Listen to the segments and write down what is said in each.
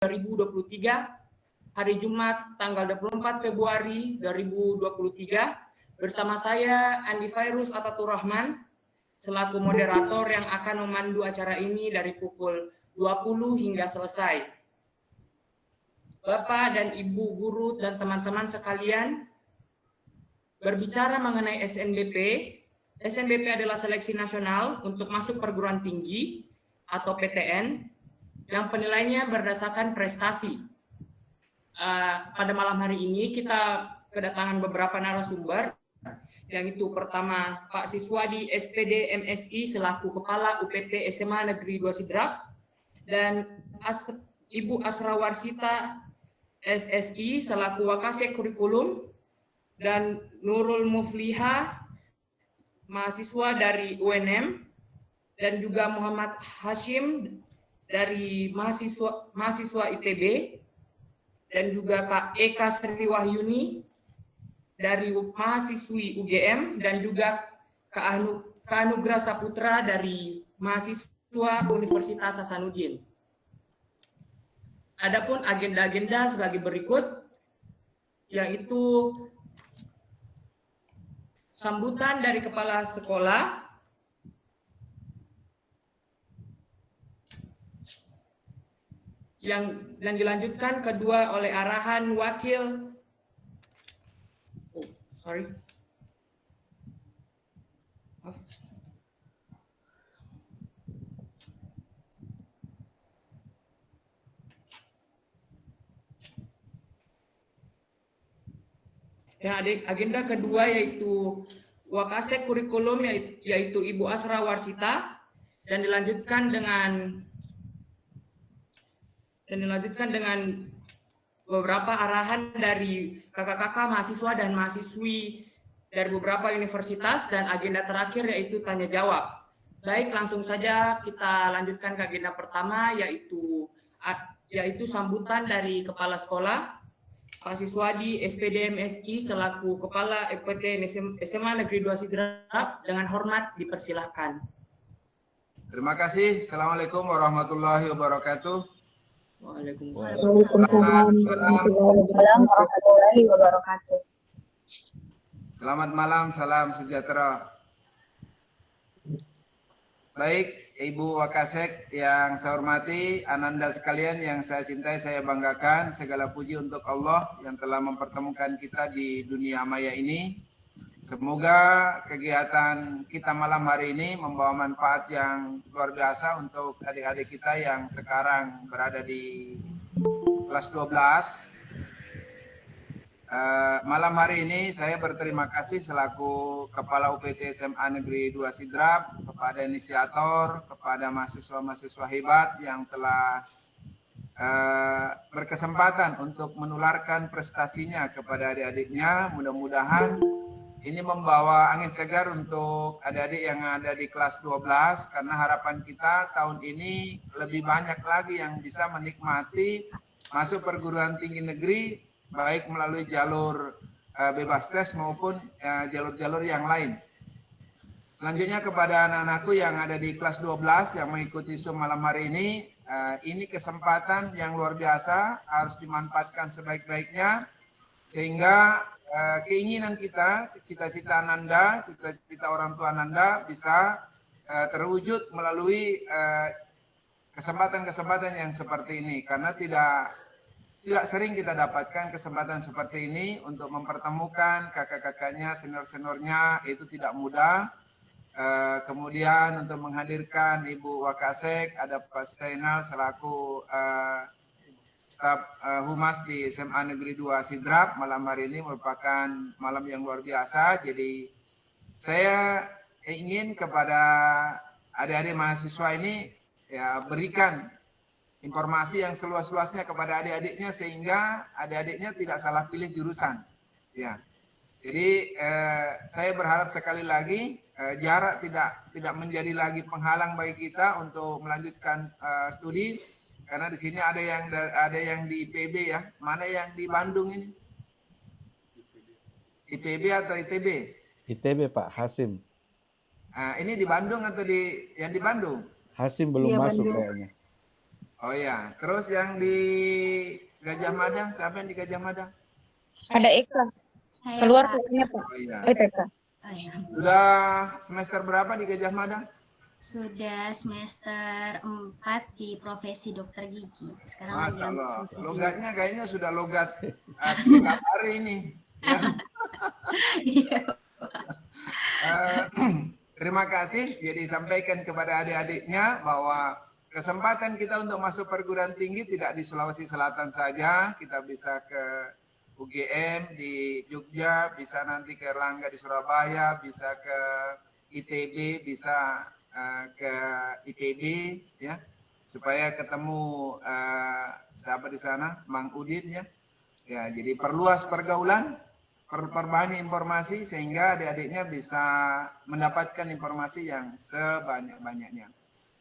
2023, hari Jumat tanggal 24 Februari 2023, bersama saya Andi Fairuz Atatur Rahman selaku moderator yang akan memandu acara ini dari pukul 20 hingga selesai. Bapak dan Ibu guru dan teman-teman sekalian, berbicara mengenai SNBP, SNBP adalah seleksi nasional untuk masuk perguruan tinggi atau PTN yang penilaiannya berdasarkan prestasi. Pada malam hari ini kita kedatangan beberapa narasumber, yang itu pertama Pak Siswadi SPD MSI selaku Kepala UPT SMA Negeri 2 Sidrap, dan Ibu Asra Warsita SSI selaku Wakasek Kurikulum, dan Nurul Mufliha mahasiswa dari UNM, dan juga Muhammad Hashim dari mahasiswa ITB, dan juga Kak Eka Sriwahyuni dari mahasiswi UGM, dan juga Kak Anugrah Saputra dari mahasiswa Universitas Hasanuddin. Adapun agenda-agenda sebagai berikut, yaitu sambutan dari kepala sekolah, dan dilanjutkan kedua oleh arahan wakil agenda kedua yaitu Wakasek Kurikulum, yaitu Ibu Asra Warsita, dan dilanjutkan dengan beberapa arahan dari kakak-kakak mahasiswa dan mahasiswi dari beberapa universitas, dan agenda terakhir yaitu tanya jawab. Baik, langsung saja kita lanjutkan ke agenda pertama, yaitu sambutan dari kepala sekolah Pak Siswadi SPD MSI selaku Kepala EPT SMA Negeri 2 Sidrap. Dengan hormat dipersilahkan. Terima kasih. Assalamualaikum warahmatullahi wabarakatuh. Waalaikumsalam warahmatullahi wabarakatuh. Selamat malam, salam sejahtera. Baik, Ibu Wakasek yang saya hormati, Ananda sekalian yang saya cintai, saya banggakan. Segala puji untuk Allah yang telah mempertemukan kita di dunia maya ini. Semoga kegiatan kita malam hari ini membawa manfaat yang luar biasa untuk adik-adik kita yang sekarang berada di kelas 12. Malam hari ini saya berterima kasih selaku Kepala UPT SMA Negeri 2 Sidrap kepada inisiator, kepada mahasiswa-mahasiswa hebat yang telah berkesempatan untuk menularkan prestasinya kepada adik-adiknya. Mudah-mudahan ini membawa angin segar untuk adik-adik yang ada di kelas 12, karena harapan kita tahun ini lebih banyak lagi yang bisa menikmati masuk perguruan tinggi negeri, baik melalui jalur bebas tes maupun jalur-jalur yang lain. Selanjutnya kepada anak-anakku yang ada di kelas 12 yang mengikuti Zoom malam hari ini kesempatan yang luar biasa, harus dimanfaatkan sebaik-baiknya, sehingga keinginan kita, cita-cita Ananda, cita-cita orang tua Ananda bisa terwujud melalui kesempatan-kesempatan yang seperti ini, karena tidak sering kita dapatkan kesempatan seperti ini untuk mempertemukan kakak-kakaknya, senior-seniornya, itu tidak mudah. Kemudian untuk menghadirkan Ibu Wakasek, ada Pak Steinal selaku staf Humas di SMA Negeri 2 Sidrap. Malam hari ini merupakan malam yang luar biasa. Jadi saya ingin kepada adik-adik mahasiswa ini ya berikan informasi yang seluas-luasnya kepada adik-adiknya, sehingga adik-adiknya tidak salah pilih jurusan. Ya, jadi saya berharap sekali lagi jarak tidak menjadi lagi penghalang bagi kita untuk melanjutkan studi, karena di sini ada yang di IPB ya. Mana yang di Bandung ini? IPB atau ITB? ITB Pak Hasim. Ini di Bandung atau yang di Bandung? Hasim belum masuk kayaknya. Oh ya, terus yang di Gajah Mada, siapa yang di Gajah Mada? Ada Eka. Saya, Keluar Pak. pokoknya, Pak. Oh iya. TK. Oh, ya. Sudah semester berapa di Gajah Mada? Sudah semester 4 di profesi dokter gigi. Sekarang lagi Masya Allah, profesi. logatnya kayaknya sudah logat tiap hari ini. Ya. Iya. Terima kasih. Jadi sampaikan kepada adik-adiknya bahwa kesempatan kita untuk masuk perguruan tinggi tidak di Sulawesi Selatan saja. Kita bisa ke UGM di Jogja, bisa nanti ke Erlangga di Surabaya, bisa ke ITB, bisa ke IPB, ya, supaya ketemu sahabat di sana, Mang Udin, ya. Ya, jadi perluas pergaulan, perbanyak informasi sehingga adik-adiknya bisa mendapatkan informasi yang sebanyak-banyaknya.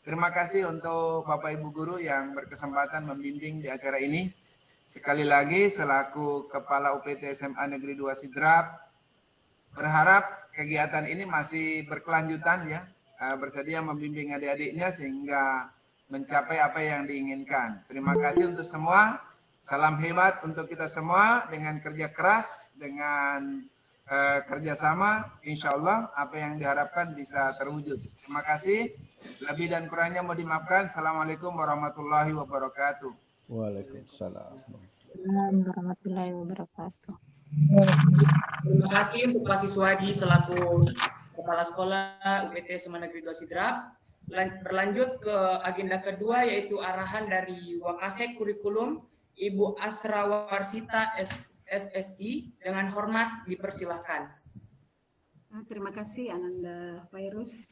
Terima kasih untuk Bapak Ibu Guru yang berkesempatan membimbing di acara ini. Sekali lagi selaku Kepala UPT SMA Negeri 2 Sidrap, berharap kegiatan ini masih berkelanjutan, ya, bersedia membimbing adik-adiknya sehingga mencapai apa yang diinginkan. Terima kasih untuk semua. Salam hebat untuk kita semua dengan kerja keras, dengan kerjasama. Insya Allah apa yang diharapkan bisa terwujud. Terima kasih. Lebih dan kurangnya mau dimaafkan. Assalamualaikum warahmatullahi wabarakatuh. Waalaikumsalam. Warahmatullahi wabarakatuh. Terima kasih untuk Pak Siswadi selaku Kepala Sekolah UPT SMA Negeri 2 Sidrap. Berlanjut ke agenda kedua yaitu arahan dari Wakasek Kurikulum Ibu Asra Warsita SSI. Dengan hormat dipersilahkan. Terima kasih Ananda Virus.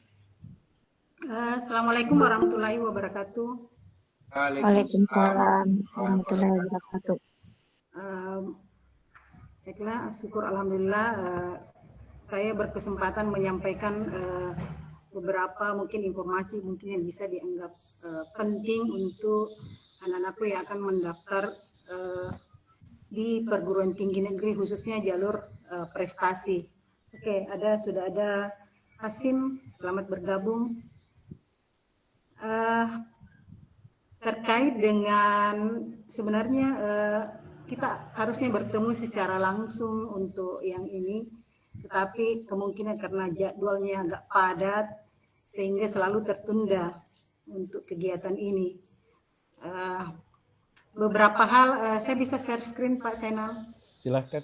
Assalamualaikum warahmatullahi wabarakatuh. Waalaikumsalam warahmatullahi wabarakatuh. Baiklah, syukur alhamdulillah saya berkesempatan menyampaikan beberapa mungkin informasi mungkin yang bisa dianggap penting untuk anak-anakku yang akan mendaftar di perguruan tinggi negeri khususnya jalur prestasi. Oke, sudah ada Hasim, selamat bergabung. Terkait dengan sebenarnya kita harusnya bertemu secara langsung untuk yang ini, tetapi kemungkinan karena jadwalnya agak padat sehingga selalu tertunda untuk kegiatan ini. Beberapa hal saya bisa share screen Pak Senal. Silahkan.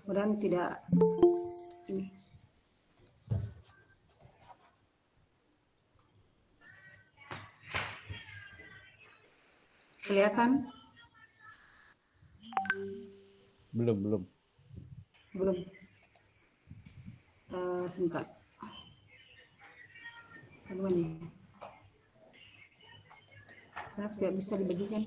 Mudah-mudahan tidak ini. Kelihatan? Belum. Sebentar. Aduh nih. Kenapa tidak bisa dibagikan?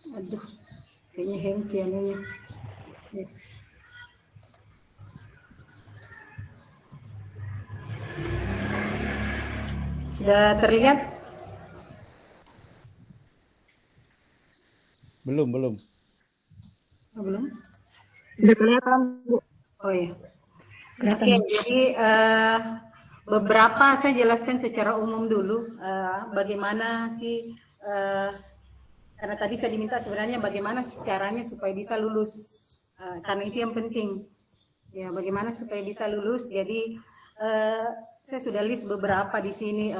Aduh, kayaknya hengki anunya. Ya. Sudah terlihat? Belum. Oh, belum? Sudah kelihatan, Bu. Oh ya. Kelihatan. Oke, jadi beberapa saya jelaskan secara umum dulu bagaimana sih karena tadi saya diminta sebenarnya bagaimana caranya supaya bisa lulus karena itu yang penting ya, bagaimana supaya bisa lulus. Jadi saya sudah list beberapa di sini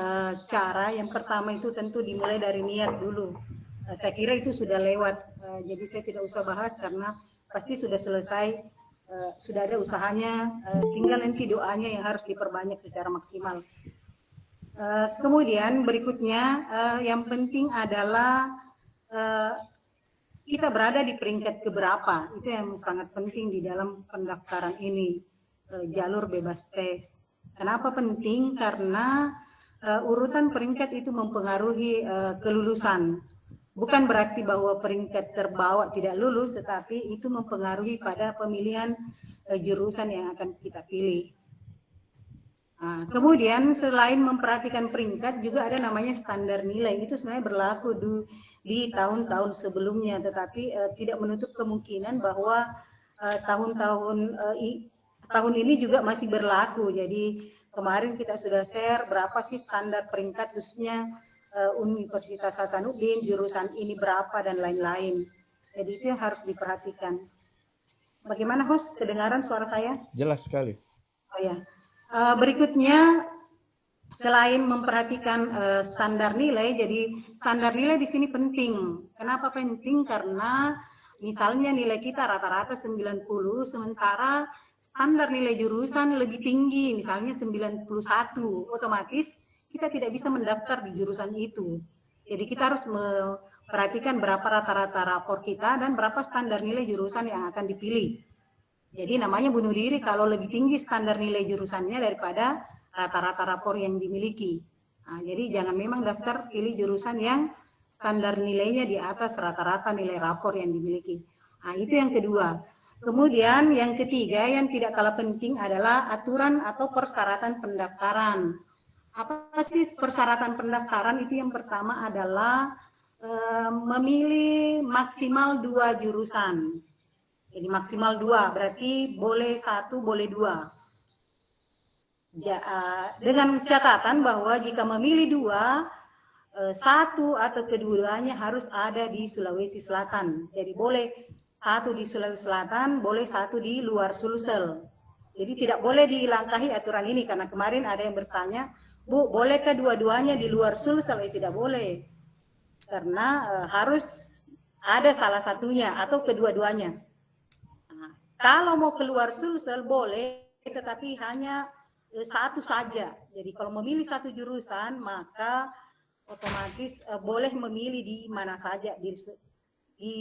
cara. Yang pertama itu tentu dimulai dari niat dulu. Saya kira itu sudah lewat, jadi saya tidak usah bahas karena pasti sudah selesai. Sudah ada usahanya, tinggal nanti doanya yang harus diperbanyak secara maksimal. Kemudian berikutnya yang penting adalah kita berada di peringkat keberapa, itu yang sangat penting di dalam pendaftaran ini, jalur bebas tes. Kenapa penting? Karena urutan peringkat itu mempengaruhi kelulusan. Bukan berarti bahwa peringkat terbawah tidak lulus, tetapi itu mempengaruhi pada pemilihan jurusan yang akan kita pilih. Kemudian selain memperhatikan peringkat juga ada namanya standar nilai. Itu sebenarnya berlaku di tahun-tahun sebelumnya, tetapi tidak menutup kemungkinan bahwa tahun ini juga masih berlaku. Jadi kemarin kita sudah share berapa sih standar peringkat khususnya Universitas Hasanuddin, jurusan ini berapa dan lain-lain. Jadi itu yang harus diperhatikan. Bagaimana host, kedengaran suara saya? Jelas sekali. Oh ya. Berikutnya, selain memperhatikan standar nilai, jadi standar nilai di sini penting. Kenapa penting? Karena misalnya nilai kita rata-rata 90, sementara standar nilai jurusan lebih tinggi, misalnya 91, otomatis kita tidak bisa mendaftar di jurusan itu. Jadi kita harus memperhatikan berapa rata-rata rapor kita dan berapa standar nilai jurusan yang akan dipilih. Jadi namanya bunuh diri kalau lebih tinggi standar nilai jurusannya daripada rata-rata rapor yang dimiliki. Jadi jangan memang daftar pilih jurusan yang standar nilainya di atas rata-rata nilai rapor yang dimiliki. Itu yang kedua. Kemudian yang ketiga yang tidak kalah penting adalah aturan atau persyaratan pendaftaran. Apa sih persyaratan pendaftaran? Itu yang pertama adalah memilih maksimal 2 jurusan. Jadi maksimal 2, berarti boleh 1, boleh 2. Dengan catatan bahwa jika memilih 2, 1 atau keduanya harus ada di Sulawesi Selatan. Jadi boleh 1 di Sulawesi Selatan, boleh 1 di luar Sulsel. Jadi tidak boleh dilangkahi aturan ini, karena kemarin ada yang bertanya, Bu, bolehkah dua-duanya di luar Sulsel? Tidak boleh, karena harus ada salah satunya atau kedua-duanya. Kalau mau keluar Sulsel boleh, tetapi hanya 1 saja. Jadi kalau memilih 1 jurusan, maka otomatis boleh memilih di mana saja di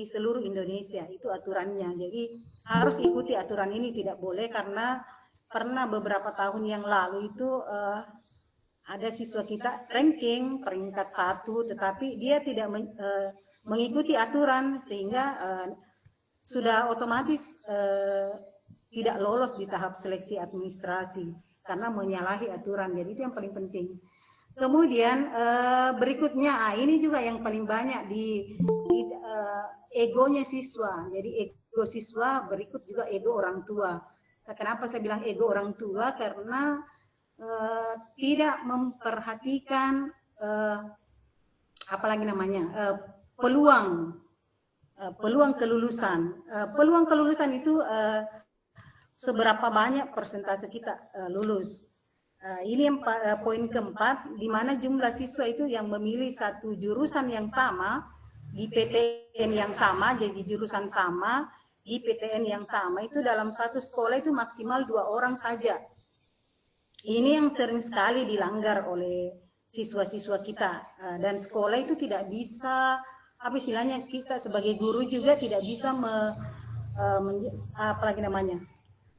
seluruh Indonesia. Itu aturannya. Jadi harus ikuti aturan ini, tidak boleh, karena pernah beberapa tahun yang lalu itu ada siswa kita ranking peringkat 1, tetapi dia tidak mengikuti aturan sehingga sudah otomatis tidak lolos di tahap seleksi administrasi karena menyalahi aturan. Jadi itu yang paling penting. Kemudian berikutnya, ini juga yang paling banyak di egonya siswa. Jadi ego siswa, berikut juga ego orang tua. Kenapa saya bilang ego orang tua? Karena tidak memperhatikan peluang kelulusan. Peluang kelulusan itu seberapa banyak persentase kita lulus. Ini yang poin keempat, di mana jumlah siswa itu yang memilih 1 jurusan yang sama di PTN yang sama, jadi jurusan sama di PTN yang sama, itu dalam 1 sekolah itu maksimal 2 orang saja. Ini yang sering sekali dilanggar oleh siswa-siswa kita, dan sekolah itu tidak bisa, kita sebagai guru juga tidak bisa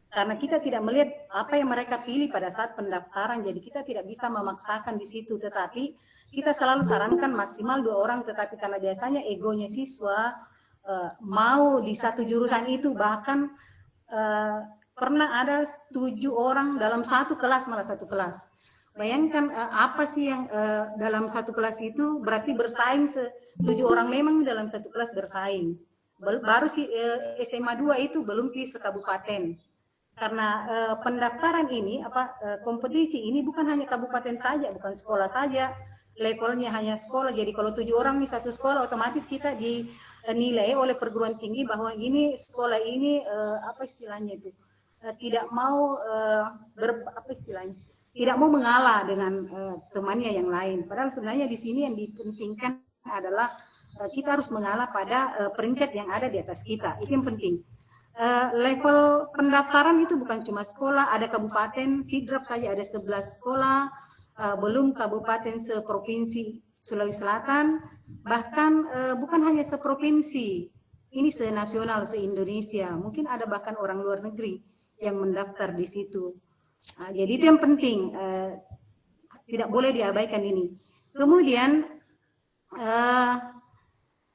karena kita tidak melihat apa yang mereka pilih pada saat pendaftaran, jadi kita tidak bisa memaksakan di situ, tetapi kita selalu sarankan maksimal 2 orang, tetapi karena biasanya egonya siswa mau di 1 jurusan itu, bahkan pernah ada 7 orang dalam 1 kelas, malah 1 kelas. Bayangkan apa sih yang dalam 1 kelas itu berarti bersaing 7 orang memang dalam 1 kelas bersaing. Baru SMA 2 itu belum di sekabupaten. Karena pendaftaran ini kompetisi ini bukan hanya kabupaten saja, bukan sekolah saja, levelnya hanya sekolah. Jadi kalau 7 orang di 1 sekolah, otomatis kita dinilai oleh perguruan tinggi bahwa ini sekolah ini tidak mau tidak mau mengalah dengan temannya yang lain. Padahal sebenarnya di sini yang dipentingkan adalah kita harus mengalah pada peringkat yang ada di atas kita. Itu yang penting. Level pendaftaran itu bukan cuma sekolah, ada kabupaten, Sidrap saja ada 11 sekolah, belum kabupaten seprovinsi Sulawesi Selatan, bahkan bukan hanya seprovinsi, ini senasional, se-Indonesia. Mungkin ada bahkan orang luar negeri yang mendaftar di situ. Jadi itu yang penting, tidak boleh diabaikan ini. Kemudian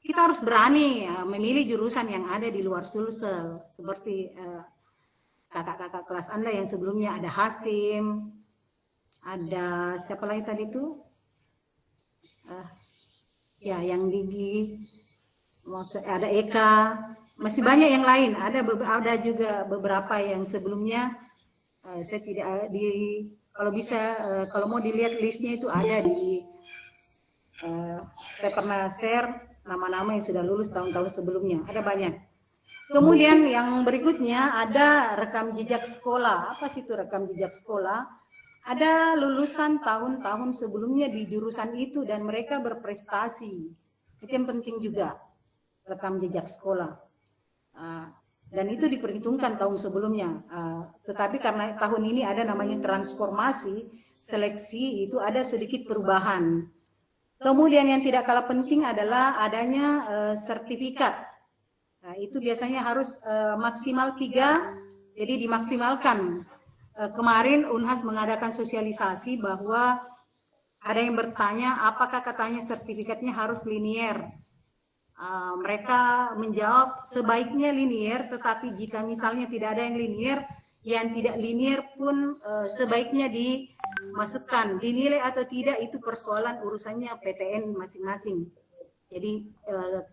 kita harus berani memilih jurusan yang ada di luar Sulsel, seperti kakak-kakak kelas Anda yang sebelumnya ada Hasim, ada siapa lagi tadi itu? Ya, yang Digi, ada Eka, masih banyak yang lain. Ada juga beberapa yang sebelumnya saya tidak kalau bisa kalau mau dilihat listnya itu ada di saya pernah share nama-nama yang sudah lulus tahun-tahun sebelumnya. Ada banyak. Kemudian yang berikutnya ada rekam jejak sekolah. Apa sih itu rekam jejak sekolah? Ada lulusan tahun-tahun sebelumnya di jurusan itu dan mereka berprestasi. Itu yang penting juga, rekam jejak sekolah. Dan itu diperhitungkan tahun sebelumnya. Tetapi karena tahun ini ada namanya transformasi, seleksi, itu ada sedikit perubahan. Kemudian yang tidak kalah penting adalah adanya sertifikat. Nah, itu biasanya harus maksimal 3, jadi dimaksimalkan. Kemarin Unhas mengadakan sosialisasi bahwa ada yang bertanya apakah katanya sertifikatnya harus linier. Mereka menjawab sebaiknya linier, tetapi jika misalnya tidak ada yang linier, yang tidak linier pun sebaiknya dimasukkan. Dinilai atau tidak itu persoalan urusannya PTN masing-masing. Jadi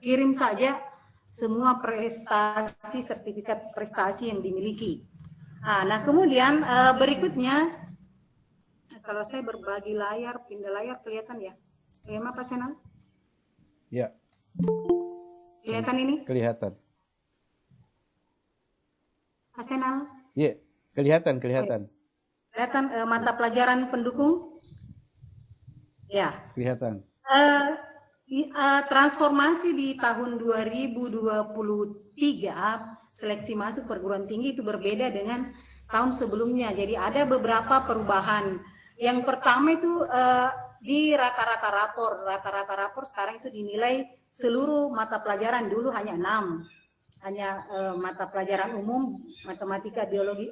kirim saja semua prestasi, sertifikat prestasi yang dimiliki. Nah kemudian berikutnya, kalau saya berbagi layar, pindah layar kelihatan ya? Bagaimana Pak Senal? Ya. Kelihatan ini? Kelihatan. Pak Senal? Iya, kelihatan. Kelihatan mata pelajaran pendukung? Ya. Kelihatan. Transformasi di tahun 2023 seleksi masuk perguruan tinggi itu berbeda dengan tahun sebelumnya. Jadi ada beberapa perubahan. Yang pertama itu di rata-rata rapor sekarang itu dinilai seluruh mata pelajaran. Dulu hanya 6, hanya mata pelajaran umum, matematika, biologi,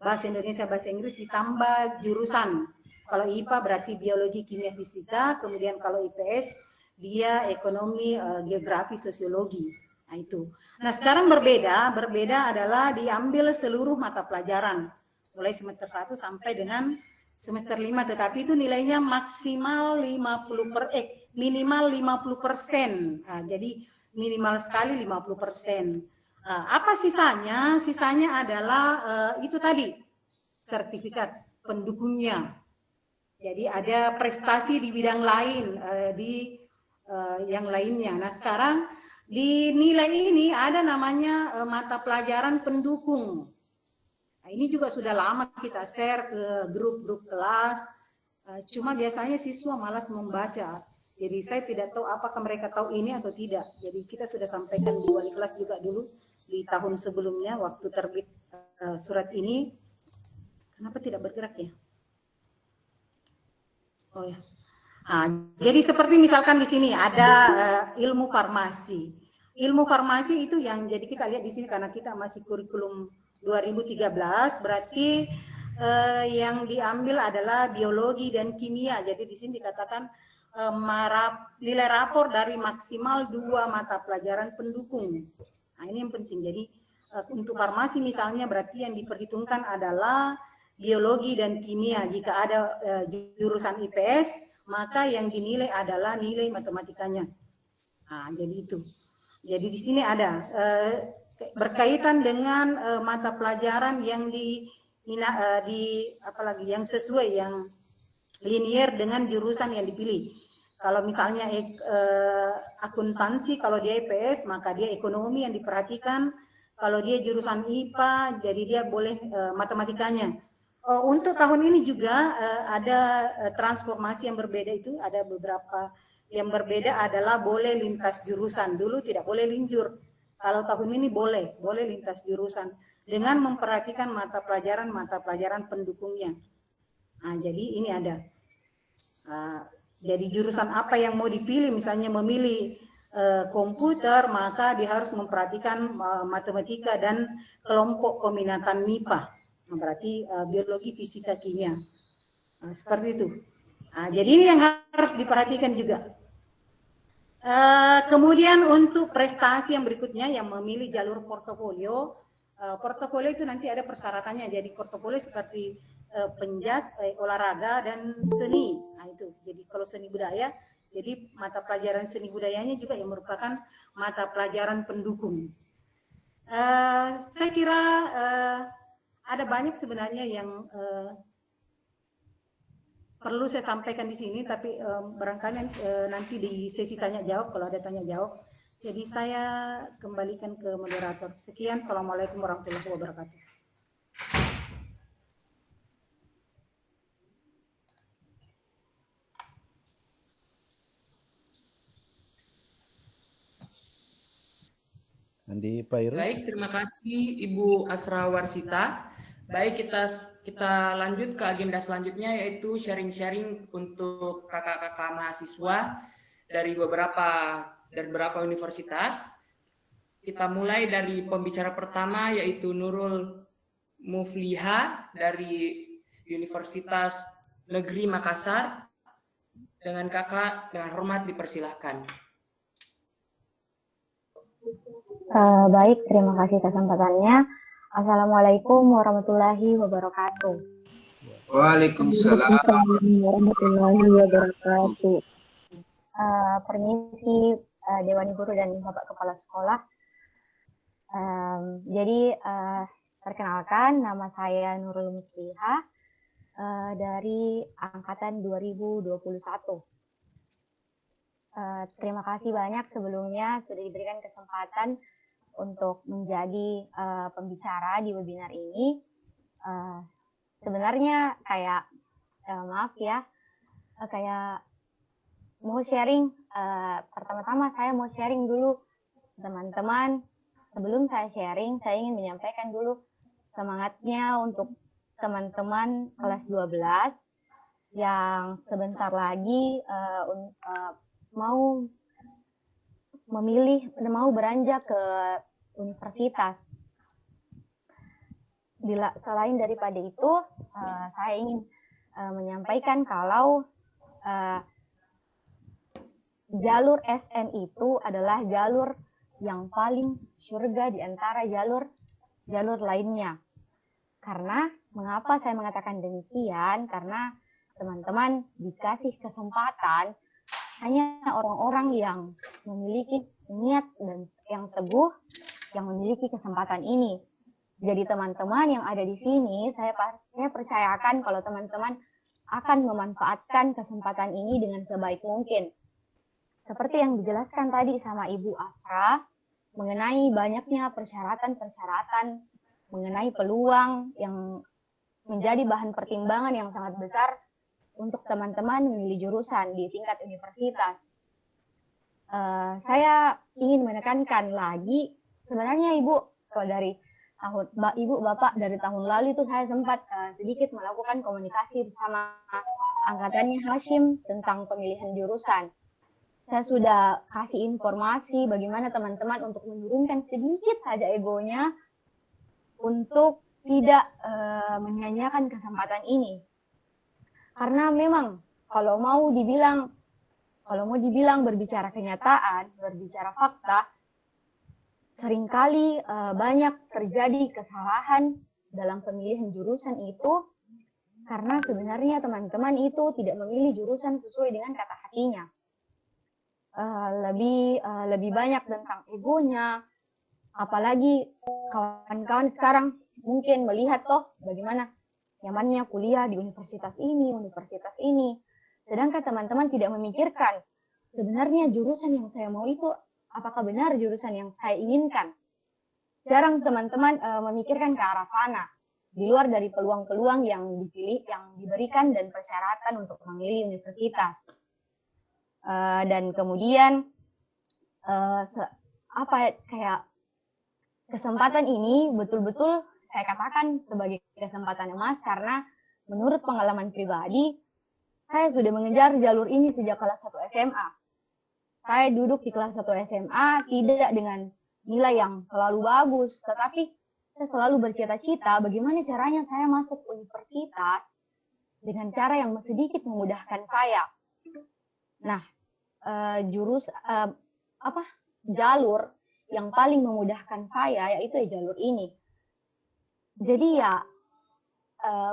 bahasa Indonesia, bahasa Inggris, ditambah jurusan. Kalau IPA berarti biologi, kimia, fisika. Kemudian kalau IPS dia ekonomi, geografi, sosiologi. Nah itu. Nah sekarang berbeda adalah diambil seluruh mata pelajaran mulai semester 1 sampai dengan semester 5, tetapi itu nilainya maksimal minimal 50%. Nah, jadi minimal sekali 50%. Apa sisanya? Sisanya adalah itu tadi sertifikat pendukungnya. Jadi ada prestasi di bidang lain, yang lainnya. Nah sekarang di nilai ini ada namanya mata pelajaran pendukung. Nah, ini juga sudah lama kita share ke grup-grup kelas. Cuma biasanya siswa malas membaca. Jadi saya tidak tahu apakah mereka tahu ini atau tidak. Jadi kita sudah sampaikan di wali kelas juga dulu di tahun sebelumnya waktu terbit surat ini. Kenapa tidak bergerak ya? Oh ya. Jadi seperti misalkan di sini ada ilmu farmasi. Ilmu farmasi itu yang jadi kita lihat di sini karena kita masih kurikulum 2013, berarti yang diambil adalah biologi dan kimia. Jadi di sini dikatakan nilai rapor dari maksimal 2 mata pelajaran pendukung. Nah ini yang penting. Jadi untuk farmasi misalnya berarti yang diperhitungkan adalah biologi dan kimia. Jika ada jurusan IPS, maka yang dinilai adalah nilai matematikanya. Nah, jadi itu. Jadi di sini ada berkaitan dengan mata pelajaran yang yang sesuai, yang linier dengan jurusan yang dipilih. Kalau misalnya akuntansi, kalau dia IPS, maka dia ekonomi yang diperhatikan. Kalau dia jurusan IPA, jadi dia boleh matematikanya. Untuk tahun ini juga ada transformasi yang berbeda itu, ada beberapa yang berbeda adalah boleh lintas jurusan. Dulu tidak boleh linjur. Kalau tahun ini boleh lintas jurusan dengan memperhatikan mata pelajaran pendukungnya. Nah, jadi ini ada. Jadi jurusan apa yang mau dipilih, misalnya memilih komputer, maka dia harus memperhatikan matematika dan kelompok peminatan MIPA. Berarti biologi, fisika, kimia. Seperti itu. Jadi ini yang harus diperhatikan juga. Kemudian untuk prestasi yang berikutnya yang memilih jalur portofolio. Portofolio itu nanti ada persyaratannya. Jadi portofolio seperti penjas, olahraga dan seni. Nah itu. Jadi kalau seni budaya, jadi mata pelajaran seni budayanya juga yang merupakan mata pelajaran pendukung. Saya kira ada banyak sebenarnya yang perlu saya sampaikan di sini, tapi barangkali nanti di sesi tanya jawab kalau ada tanya jawab. Jadi saya kembalikan ke moderator. Sekian, Assalamualaikum warahmatullahi wabarakatuh. Andi Pak Irus. Baik, terima kasih Ibu Asra Warsita. Baik, kita lanjut ke agenda selanjutnya, yaitu sharing-sharing untuk kakak-kakak mahasiswa dari beberapa universitas. Kita mulai dari pembicara pertama, yaitu Nurul Mufliha dari Universitas Negeri Makassar. Dengan kakak, dengan hormat dipersilahkan. Baik, terima kasih kesempatannya. Assalamualaikum warahmatullahi wabarakatuh. Waalaikumsalam. Warahmatullahi wabarakatuh. Permisi Dewan Guru dan Bapak Kepala Sekolah. Jadi perkenalkan, nama saya Nurul Mufliha dari angkatan 2021. Terima kasih banyak sebelumnya sudah diberikan kesempatan untuk menjadi pembicara di webinar ini. Sebenarnya kayak maaf ya, kayak mau sharing. Pertama-tama saya mau sharing dulu teman-teman. Sebelum saya sharing, saya ingin menyampaikan dulu semangatnya untuk teman-teman kelas 12 yang sebentar lagi mau beranjak ke universitas. Selain daripada itu, saya ingin menyampaikan kalau jalur SN itu adalah jalur yang paling surga di antara jalur lainnya. Karena mengapa saya mengatakan demikian? Karena teman-teman dikasih kesempatan hanya orang-orang yang memiliki niat dan yang teguh yang memiliki kesempatan ini. Jadi teman-teman yang ada di sini, saya percayakan kalau teman-teman akan memanfaatkan kesempatan ini dengan sebaik mungkin. Seperti yang dijelaskan tadi sama Ibu Asra, mengenai banyaknya persyaratan-persyaratan, mengenai peluang yang menjadi bahan pertimbangan yang sangat besar untuk teman-teman memilih jurusan di tingkat universitas. Saya ingin menekankan lagi, sebenarnya Ibu, kalau dari Ibu Bapak dari tahun lalu itu saya sempat sedikit melakukan komunikasi bersama angkatannya Hashim tentang pemilihan jurusan. Saya sudah kasih informasi bagaimana teman-teman untuk menurunkan sedikit saja egonya untuk tidak menyanyiakan kesempatan ini. Karena memang kalau mau dibilang berbicara kenyataan, berbicara fakta, seringkali banyak terjadi kesalahan dalam pemilihan jurusan itu karena sebenarnya teman-teman itu tidak memilih jurusan sesuai dengan kata hatinya. Lebih banyak tentang egonya, apalagi kawan-kawan sekarang mungkin melihat toh bagaimana nyamannya kuliah di universitas ini. Sedangkan teman-teman tidak memikirkan sebenarnya jurusan yang saya mau itu apakah benar jurusan yang saya inginkan. Jarang teman-teman memikirkan ke arah sana, di luar dari peluang-peluang yang dipilih, yang diberikan dan persyaratan untuk memilih universitas. Dan kemudian kayak kesempatan ini betul-betul saya katakan sebagai kesempatan emas karena menurut pengalaman pribadi saya sudah mengejar jalur ini sejak kelas 1 SMA. Saya duduk di kelas 1 SMA tidak dengan nilai yang selalu bagus, tetapi saya selalu bercita-cita bagaimana caranya saya masuk universitas dengan cara yang sedikit memudahkan saya. Nah, jalur yang paling memudahkan saya yaitu jalur ini. Jadi ya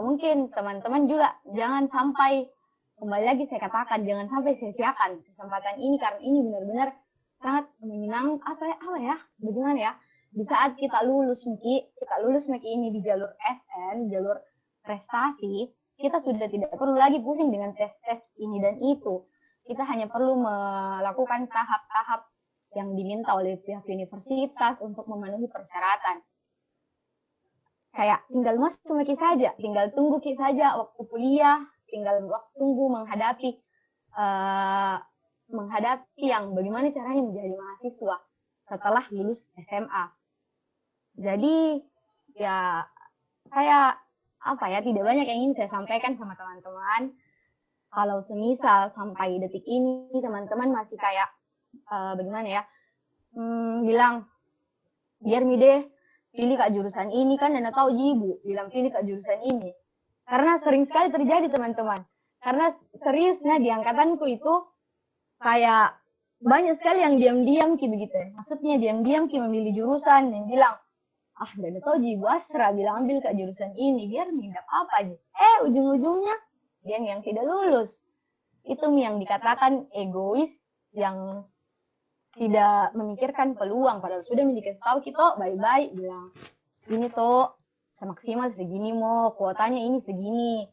mungkin teman-teman juga jangan sampai, kembali lagi saya katakan, jangan sampai sia-siakan kesempatan ini, karena ini benar-benar sangat menyenangkan, bagaimana ya, di saat kita lulus Miki ini di jalur SN, jalur prestasi, kita sudah tidak perlu lagi pusing dengan tes-tes ini dan itu. Kita hanya perlu melakukan tahap-tahap yang diminta oleh pihak universitas untuk memenuhi persyaratan. Kayak tinggal masuk Miki saja, tinggal tunggu Ki saja waktu kuliah, tinggal tunggu menghadapi yang bagaimana caranya menjadi mahasiswa setelah lulus SMA. Jadi ya saya tidak banyak yang ingin saya sampaikan sama teman-teman. Kalau semisal sampai detik ini teman-teman masih kayak bilang biar mi deh pilih kak jurusan ini, kan Nana tahu ibu bilang pilih kak jurusan ini. Karena sering sekali terjadi teman-teman. Karena seriusnya di angkatanku itu kayak banyak sekali yang diam-diam Ki begitu. Maksudnya diam-diam Ki memilih jurusan dan bilang, Nana tahu ibu Asra bilang ambil kak jurusan ini biar tidak apa aja. Ujung-ujungnya dia yang tidak lulus. Itu yang dikatakan egois, yang tidak memikirkan peluang, padahal sudah dikasih tahu kita baik-baik bilang ini tuh semaksimal segini, mau kuotanya ini segini.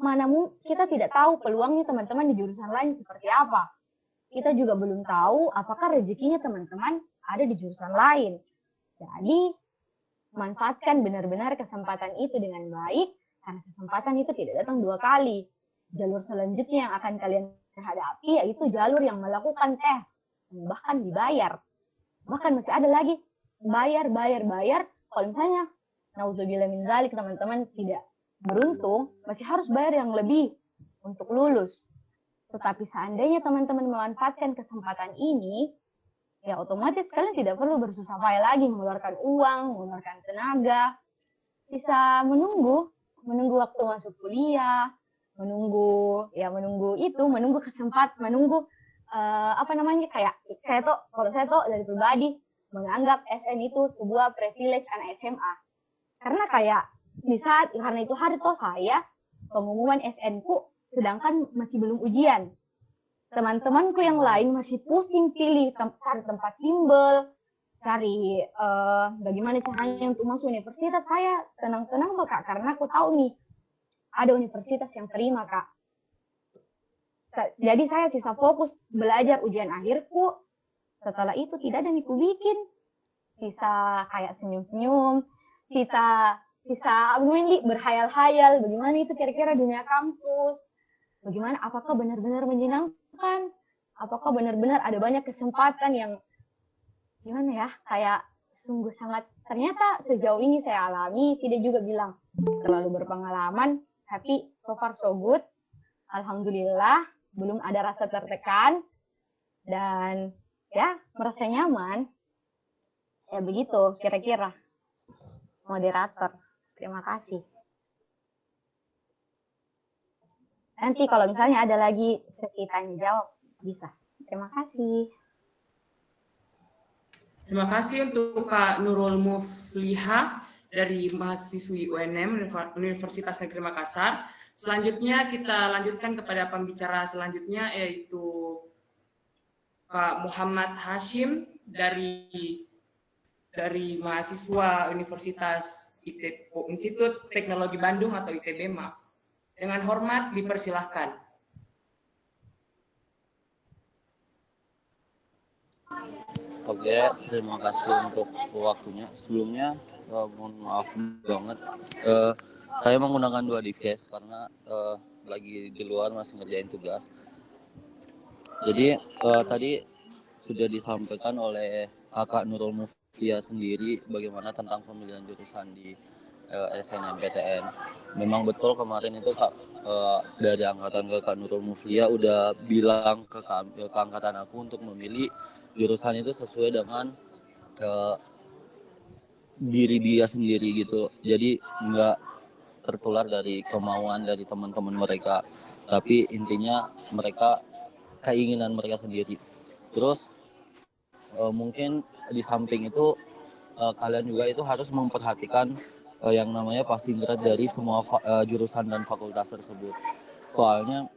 Mana kita tidak tahu peluangnya teman-teman di jurusan lain seperti apa. Kita juga belum tahu apakah rezekinya teman-teman ada di jurusan lain. Jadi manfaatkan benar-benar kesempatan itu dengan baik, karena kesempatan itu tidak datang 2 kali. Jalur selanjutnya yang akan kalian hadapi yaitu jalur yang melakukan tes, bahkan dibayar. Bahkan masih ada lagi bayar. Kalau misalnya nauzubillah min dzalik teman-teman tidak beruntung, masih harus bayar yang lebih untuk lulus. Tetapi seandainya teman-teman memanfaatkan kesempatan ini, ya otomatis kalian tidak perlu bersusah payah lagi mengeluarkan uang, mengeluarkan tenaga. Bisa menunggu waktu masuk kuliah, menunggu kesempatan, kayak saya tuh dari pribadi menganggap SN itu sebuah privilege anak SMA. Karena kayak karena itu hari toh saya pengumuman SN ku, sedangkan masih belum ujian. Teman-temanku yang lain masih pusing pilih cari tempat bimbel, cari bagaimana caranya untuk masuk universitas. Saya tenang-tenang kok Kak, karena aku tahu nih ada universitas yang terima Kak. Jadi saya sisa fokus belajar ujian akhirku. Setelah itu tidak ada yang aku bikin. Sisa kayak senyum-senyum, sisa berhayal-hayal bagaimana itu kira-kira dunia kampus. Bagaimana, apakah benar-benar menyenangkan? Apakah benar-benar ada banyak kesempatan yang kayak sungguh sangat, ternyata sejauh ini saya alami, tidak juga bilang terlalu berpengalaman, tapi so far so good. Alhamdulillah, belum ada rasa tertekan, dan ya merasa nyaman. Ya begitu kira-kira, moderator. Terima kasih. Nanti kalau misalnya ada lagi sesi tanya jawab, bisa. Terima kasih. Terima kasih untuk Kak Nurul Mufliha dari mahasiswi UNM Universitas Negeri Makassar. Selanjutnya kita lanjutkan kepada pembicara selanjutnya, yaitu Kak Muhammad Hashim dari mahasiswa Universitas Institut Teknologi Bandung atau ITB, maaf. Dengan hormat dipersilahkan. Oke, terima kasih untuk waktunya. Sebelumnya mohon maaf banget, saya menggunakan 2 device karena lagi di luar masih ngerjain tugas. Jadi tadi sudah disampaikan oleh Kakak Nurul Mufliha sendiri bagaimana tentang pemilihan jurusan di SNMPTN. Memang betul kemarin itu Kak, dari angkatan Kakak Nurul Mufliha udah bilang ke angkatan aku untuk memilih jurusan itu sesuai dengan diri dia sendiri gitu. Jadi nggak tertular dari kemauan dari teman-teman mereka, tapi intinya mereka keinginan mereka sendiri. Terus mungkin di samping itu kalian juga itu harus memperhatikan yang namanya passing grade dari semua jurusan dan fakultas tersebut. Soalnya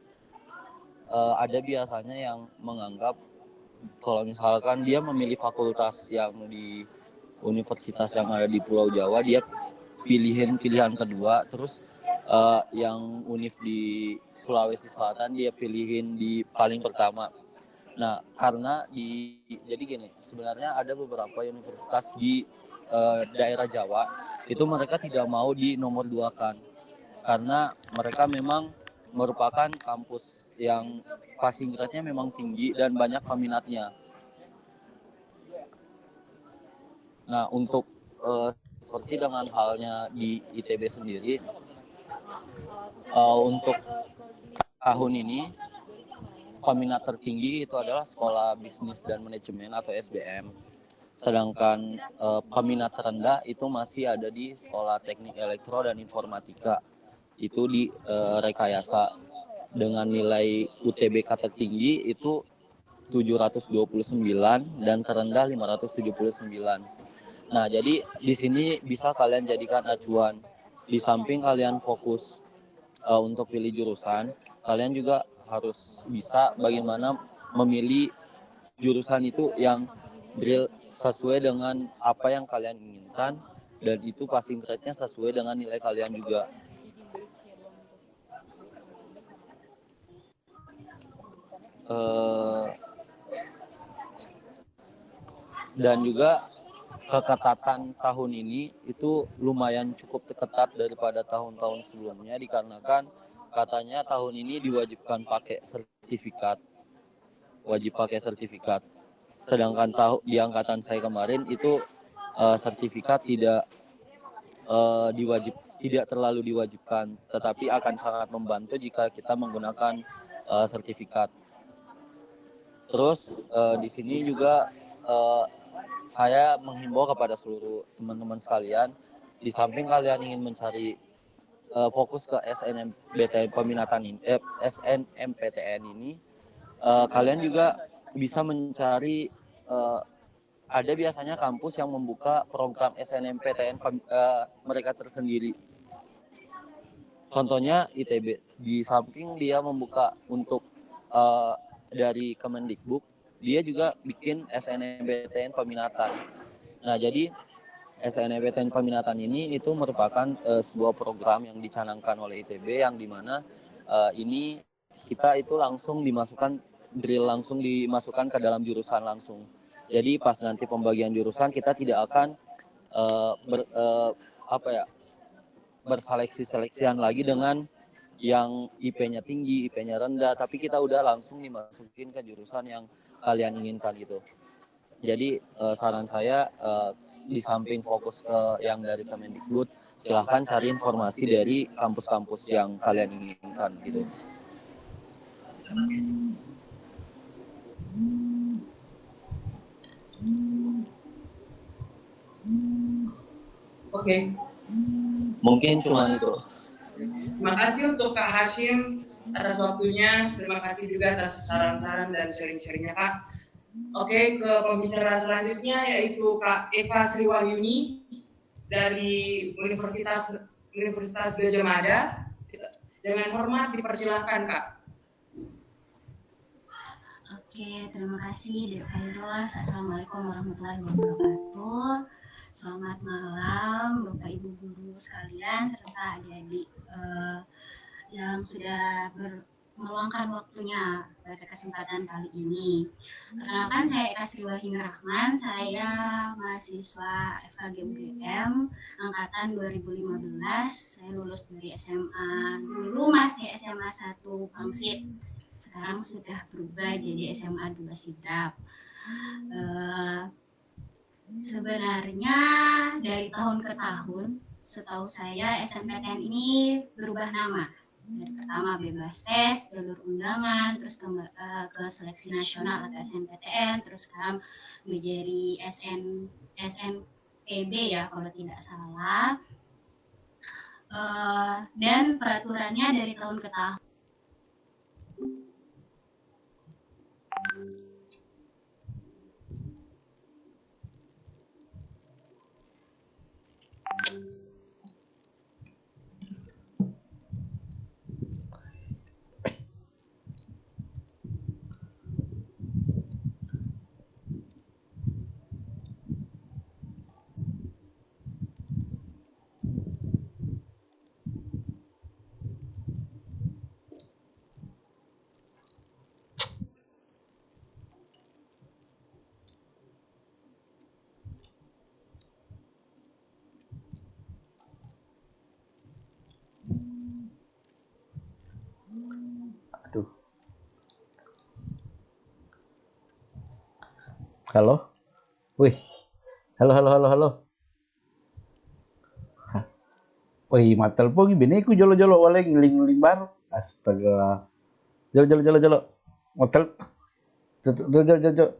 ada biasanya yang menganggap kalau misalkan dia memilih fakultas yang di universitas yang ada di Pulau Jawa, dia pilihan kedua, terus yang univ di Sulawesi Selatan dia pilihin di paling pertama. Nah, karena jadi gini, sebenarnya ada beberapa universitas di daerah Jawa itu mereka tidak mau di nomor 2-kan karena mereka memang merupakan kampus yang passing grade-nya memang tinggi dan banyak peminatnya. Nah, untuk seperti dengan halnya di ITB sendiri, untuk tahun ini peminat tertinggi itu adalah Sekolah Bisnis dan Manajemen atau SBM. Sedangkan peminat terendah itu masih ada di Sekolah Teknik Elektro dan Informatika. Itu di Rekayasa dengan nilai UTBK tertinggi itu 729 dan terendah 579. Nah, jadi di sini bisa kalian jadikan acuan. Di samping kalian fokus untuk pilih jurusan, kalian juga harus bisa bagaimana memilih jurusan itu yang drill sesuai dengan apa yang kalian inginkan dan itu passing grade-nya sesuai dengan nilai kalian juga. Dan juga keketatan tahun ini itu lumayan cukup ketat daripada tahun-tahun sebelumnya dikarenakan katanya tahun ini diwajibkan pakai sertifikat, wajib pakai sertifikat. Sedangkan di angkatan saya kemarin itu sertifikat tidak terlalu diwajibkan, tetapi akan sangat membantu jika kita menggunakan sertifikat. Terus di sini juga saya menghimbau kepada seluruh teman-teman sekalian, di samping kalian ingin mencari fokus ke SNMPTN ini, kalian juga bisa mencari ada biasanya kampus yang membuka program SNMPTN mereka tersendiri. Contohnya ITB, di samping dia membuka untuk dari Kemendikbud, dia juga bikin SNMPTN peminatan. Nah, jadi SNMPTN peminatan ini itu merupakan sebuah program yang dicanangkan oleh ITB yang dimana ini kita itu langsung dimasukkan ke dalam jurusan langsung. Jadi pas nanti pembagian jurusan kita tidak akan berseleksi-seleksian lagi dengan yang IP-nya tinggi, IP-nya rendah, tapi kita udah langsung dimasukin ke jurusan yang kalian inginkan gitu. Jadi saran saya di samping fokus ke yang dari Kemendikbud, silahkan cari informasi dari kampus-kampus yang kalian inginkan gitu. Oke. Mungkin cuma itu. Terima kasih untuk Kak Hashim atas waktunya. Terima kasih juga atas saran-saran dan sharing-sharingnya Kak. Oke, ke pembicara selanjutnya yaitu Kak Eka Sriwahyuni dari Universitas Gadjah Mada. Dengan hormat dipersilahkan Kak. Oke, terima kasih Dek Khairul. Assalamualaikum warahmatullahi wabarakatuh. Selamat malam Bapak Ibu guru sekalian serta adik-adik yang sudah meluangkan waktunya pada kesempatan kali ini. Perkenalkan, saya Eka Sriwahyuni Rahman, saya mahasiswa FKG UGM angkatan 2015. Saya lulus dari SMA, dulu masih SMA 1 Pangsit, sekarang sudah berubah jadi SMA 2 Sidrap. Sebenarnya dari tahun ke tahun, setahu saya SNMPTN ini berubah nama. Dari pertama bebas tes, jalur undangan, terus ke seleksi nasional atau SNMPTN, terus sekarang menjadi SNPB ya kalau tidak salah. Dan peraturannya dari tahun ke tahun. Halo? Wih. Halo, halo, halo, halo. Hah. Wih, matel po gini ku jolo-jolo wale ngiling-ngiling baru. Astaga. Jolo, jolo, jolo, jolo. Matel. Jolo, jolo, jolo, jolo.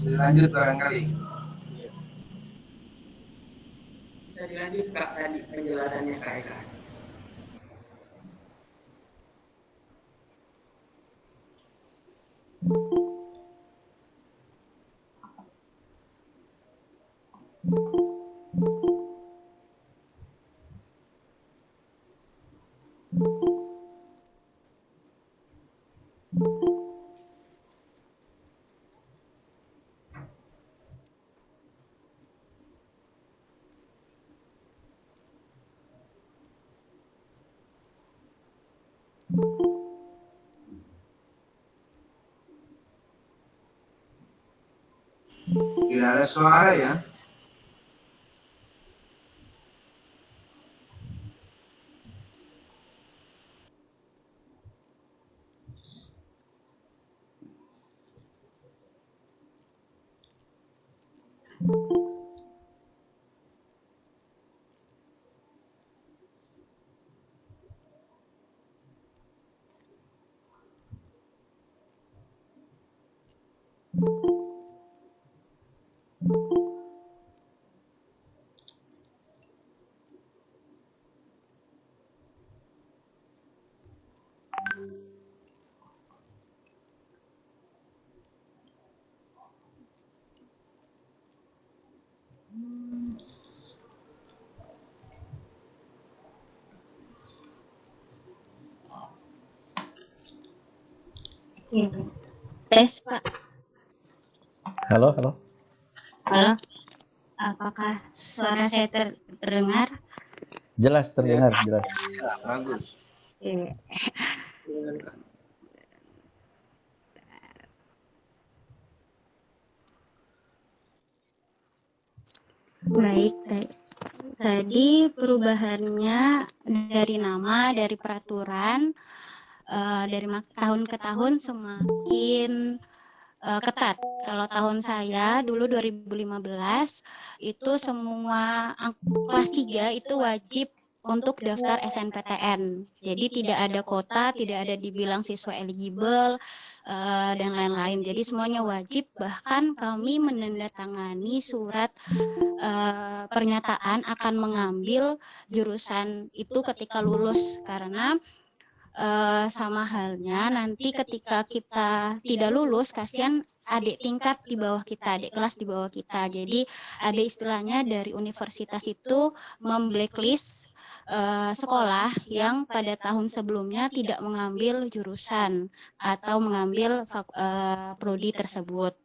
Lanjut barangkali. Bisa dilanjut Kak tadi penjelasannya Kak Eka. Tidak ada suara ya. Tes Pak. Halo, halo. Halo. Apakah suara saya terdengar? Jelas terdengar, jelas. Bagus. Baik, tadi perubahannya dari nama, dari peraturan, dari tahun ke tahun semakin ketat. Kalau tahun saya dulu 2015 itu semua kelas 3 itu wajib untuk daftar SNPTN. Jadi tidak ada kota, tidak ada dibilang siswa eligible dan lain-lain. Jadi semuanya wajib. Bahkan kami menandatangani surat pernyataan akan mengambil jurusan itu ketika lulus karena sama halnya nanti ketika kita tidak lulus kasihan adik tingkat di bawah kita, adik kelas di bawah kita. Jadi ada istilahnya dari universitas itu memblacklist sekolah yang pada tahun sebelumnya tidak mengambil jurusan atau mengambil prodi tersebut.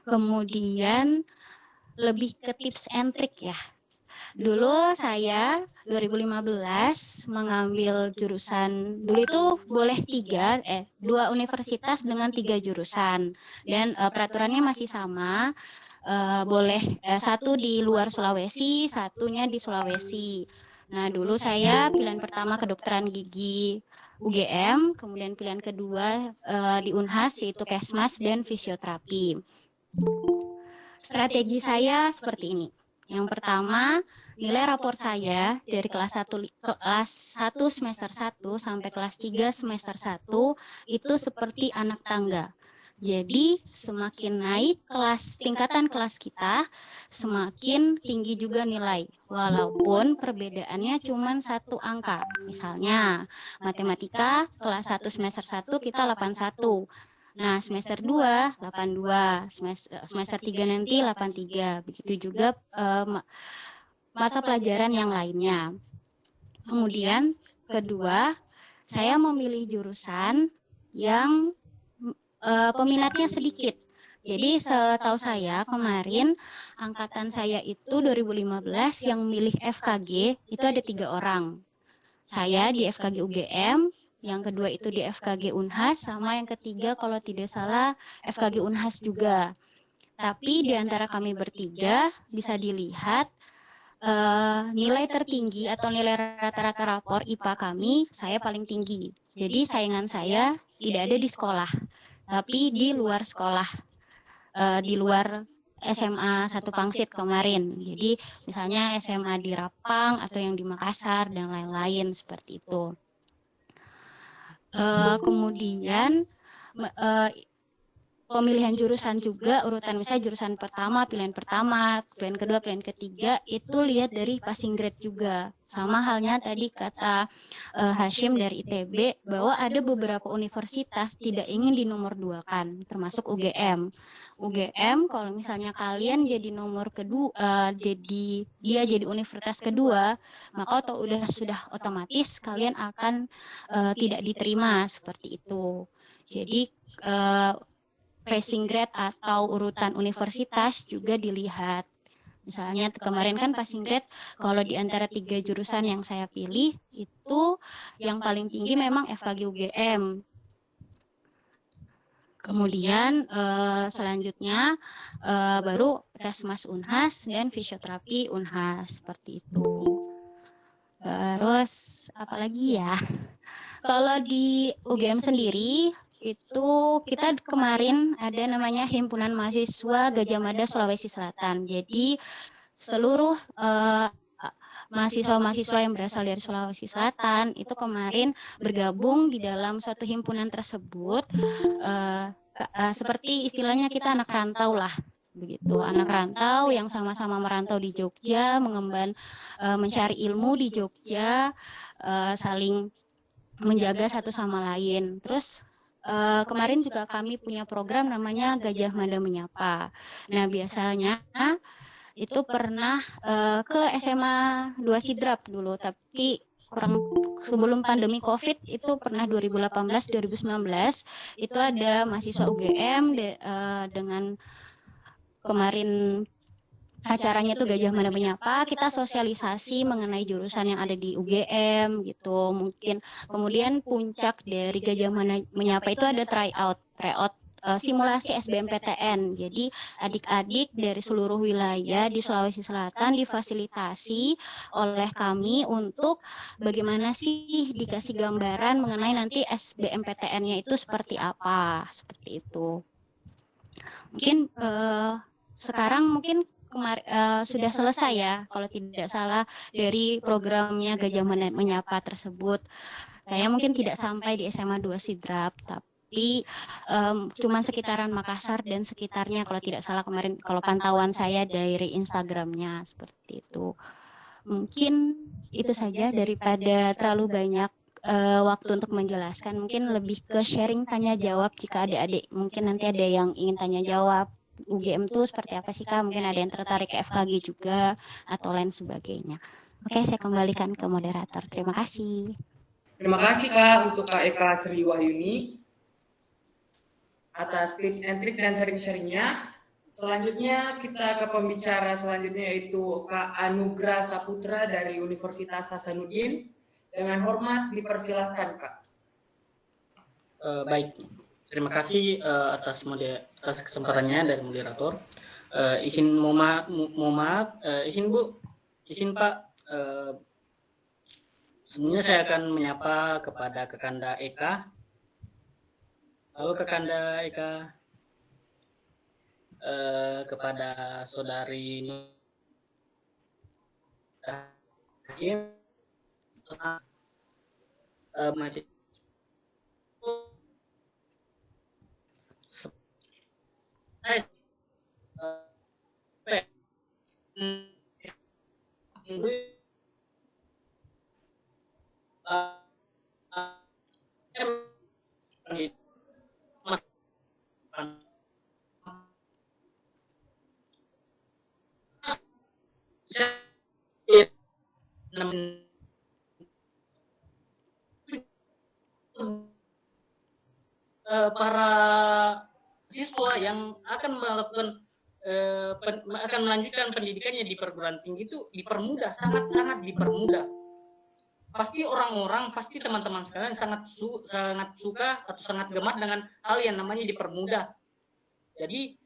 Kemudian lebih ke tips and trick ya. Dulu saya 2015 mengambil jurusan, dulu itu boleh 2 universitas dengan 3 jurusan, dan peraturannya masih sama, boleh 1 di luar Sulawesi, 1-nya di Sulawesi. Nah, dulu saya pilihan pertama kedokteran gigi UGM, kemudian pilihan kedua di Unhas yaitu Kesmas dan fisioterapi. Strategi saya seperti ini. Yang pertama, nilai rapor saya dari kelas 1 semester 1 sampai kelas 3 semester 1 itu seperti anak tangga. Jadi semakin naik tingkatan kelas kita, semakin tinggi juga nilai. Walaupun perbedaannya cuma 1 angka. Misalnya, matematika kelas 1 semester 1 kita 81. Nah, semester 2, 82, semester 3 nanti 83, begitu juga mata pelajaran yang lainnya. Kemudian, kedua, saya memilih jurusan yang peminatnya sedikit. Jadi, setahu saya kemarin, angkatan saya itu 2015 yang milih FKG, itu ada 3 orang. Saya di FKG UGM, yang kedua itu di FKG Unhas, sama yang ketiga kalau tidak salah FKG Unhas juga. Tapi di antara kami bertiga bisa dilihat nilai tertinggi atau nilai rata-rata rapor IPA kami, saya paling tinggi. Jadi saingan saya tidak ada di sekolah, tapi di luar sekolah, di luar SMA 1 Pangsit kemarin. Jadi misalnya SMA di Rapang atau yang di Makassar dan lain-lain seperti itu. Kemudian pemilihan jurusan juga urutan, misalnya jurusan pertama, pilihan kedua, pilihan ketiga itu lihat dari passing grade juga. Sama halnya tadi kata Hashim dari ITB bahwa ada beberapa universitas tidak ingin dinomor 2-kan, termasuk UGM. UGM kalau misalnya kalian jadi nomor kedua, jadi universitas kedua, maka sudah otomatis kalian akan tidak diterima seperti itu. Jadi passing grade atau urutan universitas juga dilihat. Misalnya kemarin kan passing grade, kalau di antara 3 jurusan yang saya pilih, itu yang paling tinggi memang FKG UGM. Kemudian selanjutnya baru Kesmas Unhas dan fisioterapi Unhas, seperti itu. Terus apalagi ya? Kalau di UGM sendiri, itu kita kemarin ada namanya Himpunan Mahasiswa Gajah Mada Sulawesi Selatan. Jadi seluruh mahasiswa-mahasiswa yang berasal dari Sulawesi Selatan itu kemarin bergabung di dalam suatu himpunan tersebut, seperti istilahnya kita anak rantau lah, begitu, anak rantau yang sama-sama merantau di Jogja, mengemban mencari ilmu di Jogja, saling menjaga satu sama lain. Terus kemarin juga kami punya program namanya Gajah Mada Menyapa. Nah, biasanya itu pernah ke SMA 2 Sidrap dulu, tapi kurang sebelum pandemi COVID itu pernah 2018-2019 itu ada mahasiswa UGM dengan kemarin acaranya tuh Gajah Mada Menyapa, kita sosialisasi mengenai jurusan yang ada di UGM gitu. Mungkin kemudian puncak dari Gajah Mada Menyapa itu ada tryout simulasi SBMPTN. Jadi adik-adik dari seluruh wilayah di Sulawesi Selatan difasilitasi oleh kami untuk bagaimana sih dikasih gambaran mengenai nanti SBMPTN-nya itu seperti apa, seperti itu. Mungkin sekarang mungkin sudah selesai ya, kalau tidak salah dari programnya Gajah Mada Menyapa tersebut. Kayaknya mungkin tidak sampai di SMA 2 Sidrap, tapi cuma sekitaran Makassar dan sekitarnya kalau tidak salah kemarin kalau pantauan saya dari Instagramnya seperti itu. Mungkin itu saja daripada terlalu banyak waktu untuk menjelaskan. Mungkin lebih ke sharing tanya jawab jika adik-adik mungkin nanti ada yang ingin tanya jawab. UGM itu seperti apa sih Kak? Mungkin ada yang tertarik ke FKG juga atau lain sebagainya. Oke, saya kembalikan ke moderator. Terima kasih. Terima kasih Kak untuk Kak Eka Sri Wahyuni atas tips and trik dan sharing-sharingnya. Selanjutnya kita ke pembicara selanjutnya yaitu Kak Anugrah Saputra dari Universitas Hasanuddin. Dengan hormat dipersilahkan Kak. Baik, terima kasih atas kesempatannya dari moderator. Izin maaf, izin Pak. Sebelumnya saya akan menyapa kepada Kakanda Eka. Halo Kakanda Eka. Kepada saudari para siswa yang akan melanjutkan pendidikannya di perguruan tinggi itu dipermudah, sangat dipermudah. Pasti pasti teman-teman sekalian sangat suka atau sangat gemar dengan hal yang namanya dipermudah. Jadi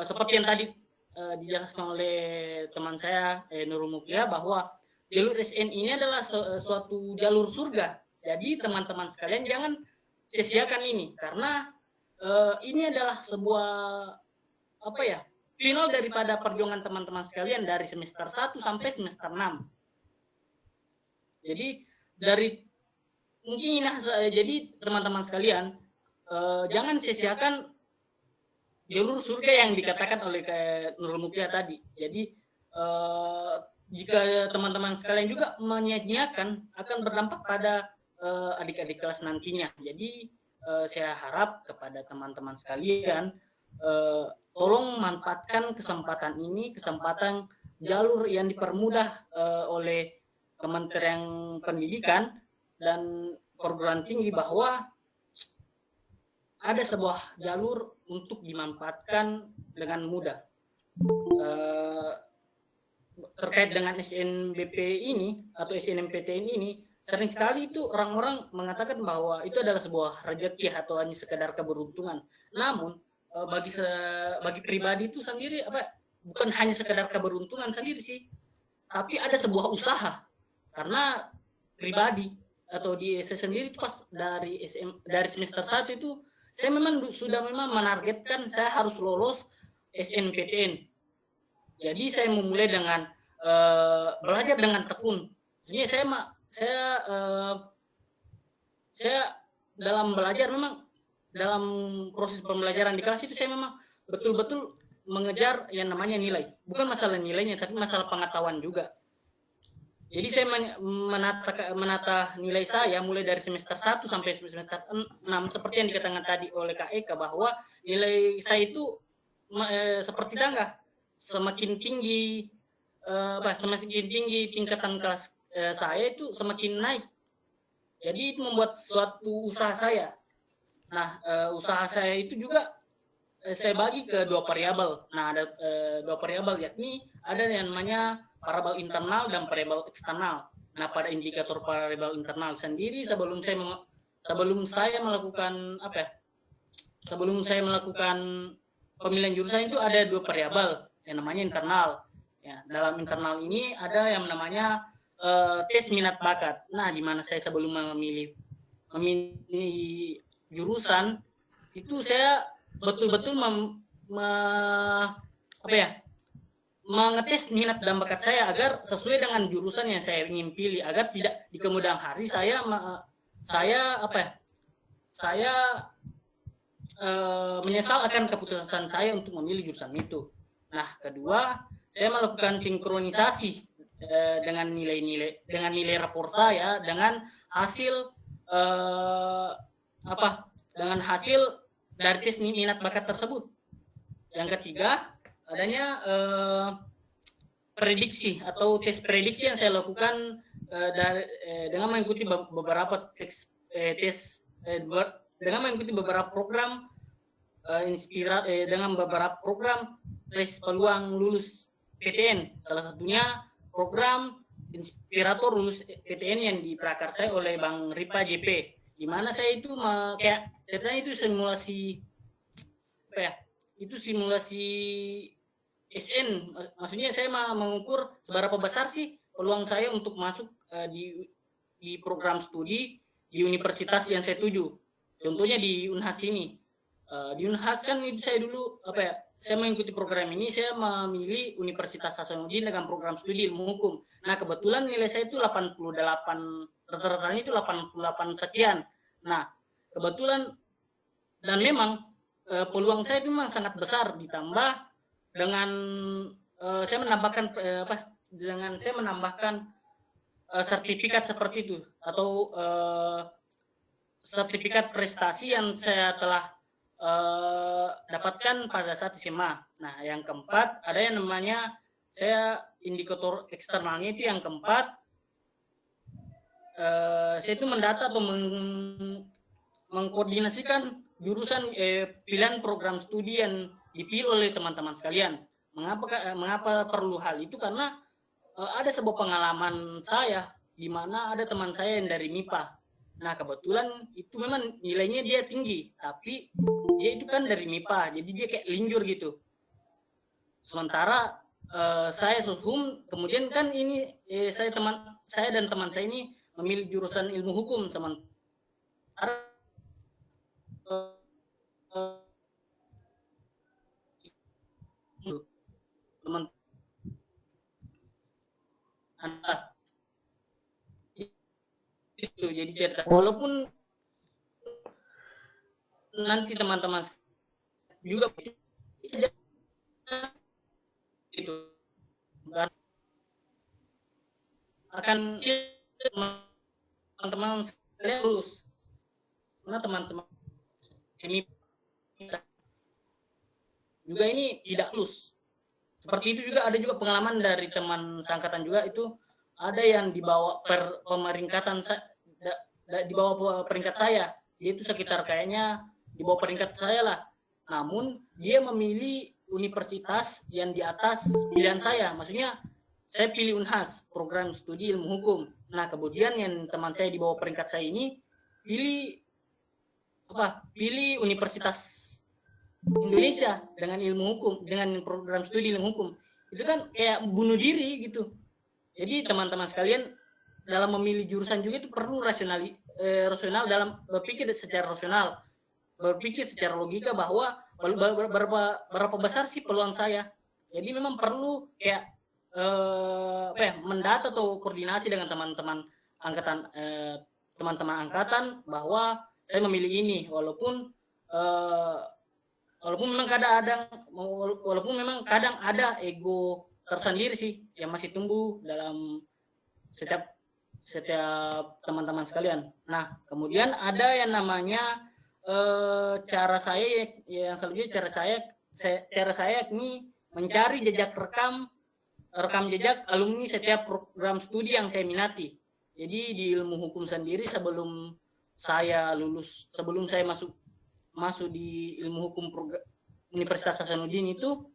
seperti yang tadi dijelaskan oleh teman saya Nurul Mukia bahwa jalur SN ini adalah suatu jalur surga. Jadi teman-teman sekalian jangan sia-siakan ini karena ini adalah sebuah final daripada perjuangan teman-teman sekalian dari semester 1 sampai semester 6. Jadi jadi teman-teman sekalian jangan sia-siakan jalur surga yang dikatakan oleh Nurul Mukia tadi. Jadi jika teman-teman sekalian juga menyia-nyiakan akan berdampak pada adik-adik kelas nantinya. Jadi saya harap kepada teman-teman sekalian tolong manfaatkan kesempatan ini, kesempatan jalur yang dipermudah oleh Kementerian Pendidikan dan perguruan tinggi bahwa ada sebuah jalur untuk dimanfaatkan dengan mudah. Terkait dengan SNBP ini atau SNMPTN ini, sering sekali itu orang-orang mengatakan bahwa itu adalah sebuah rezeki atau hanya sekedar keberuntungan. Namun bagi pribadi itu sendiri bukan hanya sekedar keberuntungan sendiri sih, tapi ada sebuah usaha. Karena pribadi atau di saya sendiri itu pas dari semester 1 itu saya sudah menargetkan saya harus lolos SNPTN. Jadi saya memulai dengan belajar dengan tekun. Ini saya dalam belajar dalam proses pembelajaran di kelas itu saya betul-betul mengejar yang namanya nilai. Bukan masalah nilainya tapi masalah pengetahuan juga. Jadi saya menata nilai saya mulai dari semester 1 sampai semester 6 seperti yang dikatakan tadi oleh Kak Eka bahwa nilai saya itu seperti tangga, semakin tinggi tingkatan kelas saya itu semakin naik. Jadi itu membuat suatu usaha saya. Nah, usaha saya itu juga saya bagi ke dua variabel. Nah, ada dua variabel yakni ada yang namanya variabel internal dan variabel eksternal. Nah, pada indikator variabel internal sendiri sebelum saya melakukan pemilihan jurusan itu ada dua variabel yang namanya internal. Ya, dalam internal ini ada yang namanya tes minat bakat. Nah, di mana saya sebelum memilih jurusan itu saya betul-betul mengetes minat dan bakat saya agar sesuai dengan jurusan yang saya ingin pilih agar tidak di kemudian hari saya menyesal akan keputusan saya untuk memilih jurusan itu. Nah, kedua, saya melakukan sinkronisasi dengan nilai rapor saya dengan hasil dari tes minat bakat tersebut. Yang ketiga, adanya prediksi atau tes prediksi yang saya lakukan dengan mengikuti beberapa dengan mengikuti beberapa program dengan beberapa program tes peluang lulus PTN. Salah satunya program inspirator lulus PTN yang diprakarsai oleh Bang Ripa JP. Di mana saya itu kayak ceritanya itu simulasi apa ya? Itu simulasi SN. Maksudnya saya mengukur seberapa besar sih peluang saya untuk masuk di program studi di universitas yang saya tuju. Contohnya di Unhas ini. Di Unhas kan itu saya dulu saya mengikuti program ini, saya memilih Universitas Hasanuddin dengan program studi ilmu hukum. Nah, kebetulan nilai saya itu 88, rata-ratanya itu 88 sekian. Nah, kebetulan dan memang peluang saya itu memang sangat besar, ditambah dengan saya menambahkan sertifikat seperti itu atau sertifikat prestasi yang saya telah dapatkan pada saat SMA. Nah, yang keempat ada yang namanya saya indikator eksternalnya itu yang keempat, saya itu mendata atau mengkoordinasikan jurusan pilihan program studi yang dipilih oleh teman-teman sekalian. Mengapa perlu hal itu? Karena ada sebuah pengalaman saya di mana ada teman saya yang dari MIPA. Nah, kebetulan itu memang nilainya dia tinggi, tapi dia itu kan dari MIPA, jadi dia kayak linjur gitu. Sementara saya Soshum, kemudian kan ini saya dan teman saya ini memilih jurusan ilmu hukum, sementara teman itu jadi cerita, walaupun nanti teman-teman juga itu kan akan teman-teman sekalian lulus, karena teman-teman ini juga ini tidak lulus. Seperti itu juga ada juga pengalaman dari teman seangkatan juga, itu ada yang dibawa di bawah peringkat saya. Dia itu sekitar kayaknya di bawah peringkat saya lah. Namun dia memilih universitas yang di atas pilihan saya. Maksudnya saya pilih Unhas, program studi ilmu hukum. Nah, kemudian yang teman saya di bawah peringkat saya ini pilih Universitas Indonesia dengan ilmu hukum, dengan program studi ilmu hukum. Itu kan kayak bunuh diri gitu. Jadi teman-teman sekalian dalam memilih jurusan juga itu perlu rasional dalam berpikir secara rasional, berpikir secara logika bahwa berapa besar sih peluang saya. Jadi memang perlu kayak mendata atau koordinasi dengan teman-teman angkatan bahwa saya memilih ini, walaupun memang kadang ada ego tersendiri sih yang masih tumbuh dalam setiap teman-teman sekalian. Nah, kemudian ada yang namanya cara saya yang selanjutnya cara saya ini mencari jejak rekam jejak alumni setiap program studi yang saya minati. Jadi di ilmu hukum sendiri sebelum saya masuk di ilmu hukum Universitas Hasanuddin itu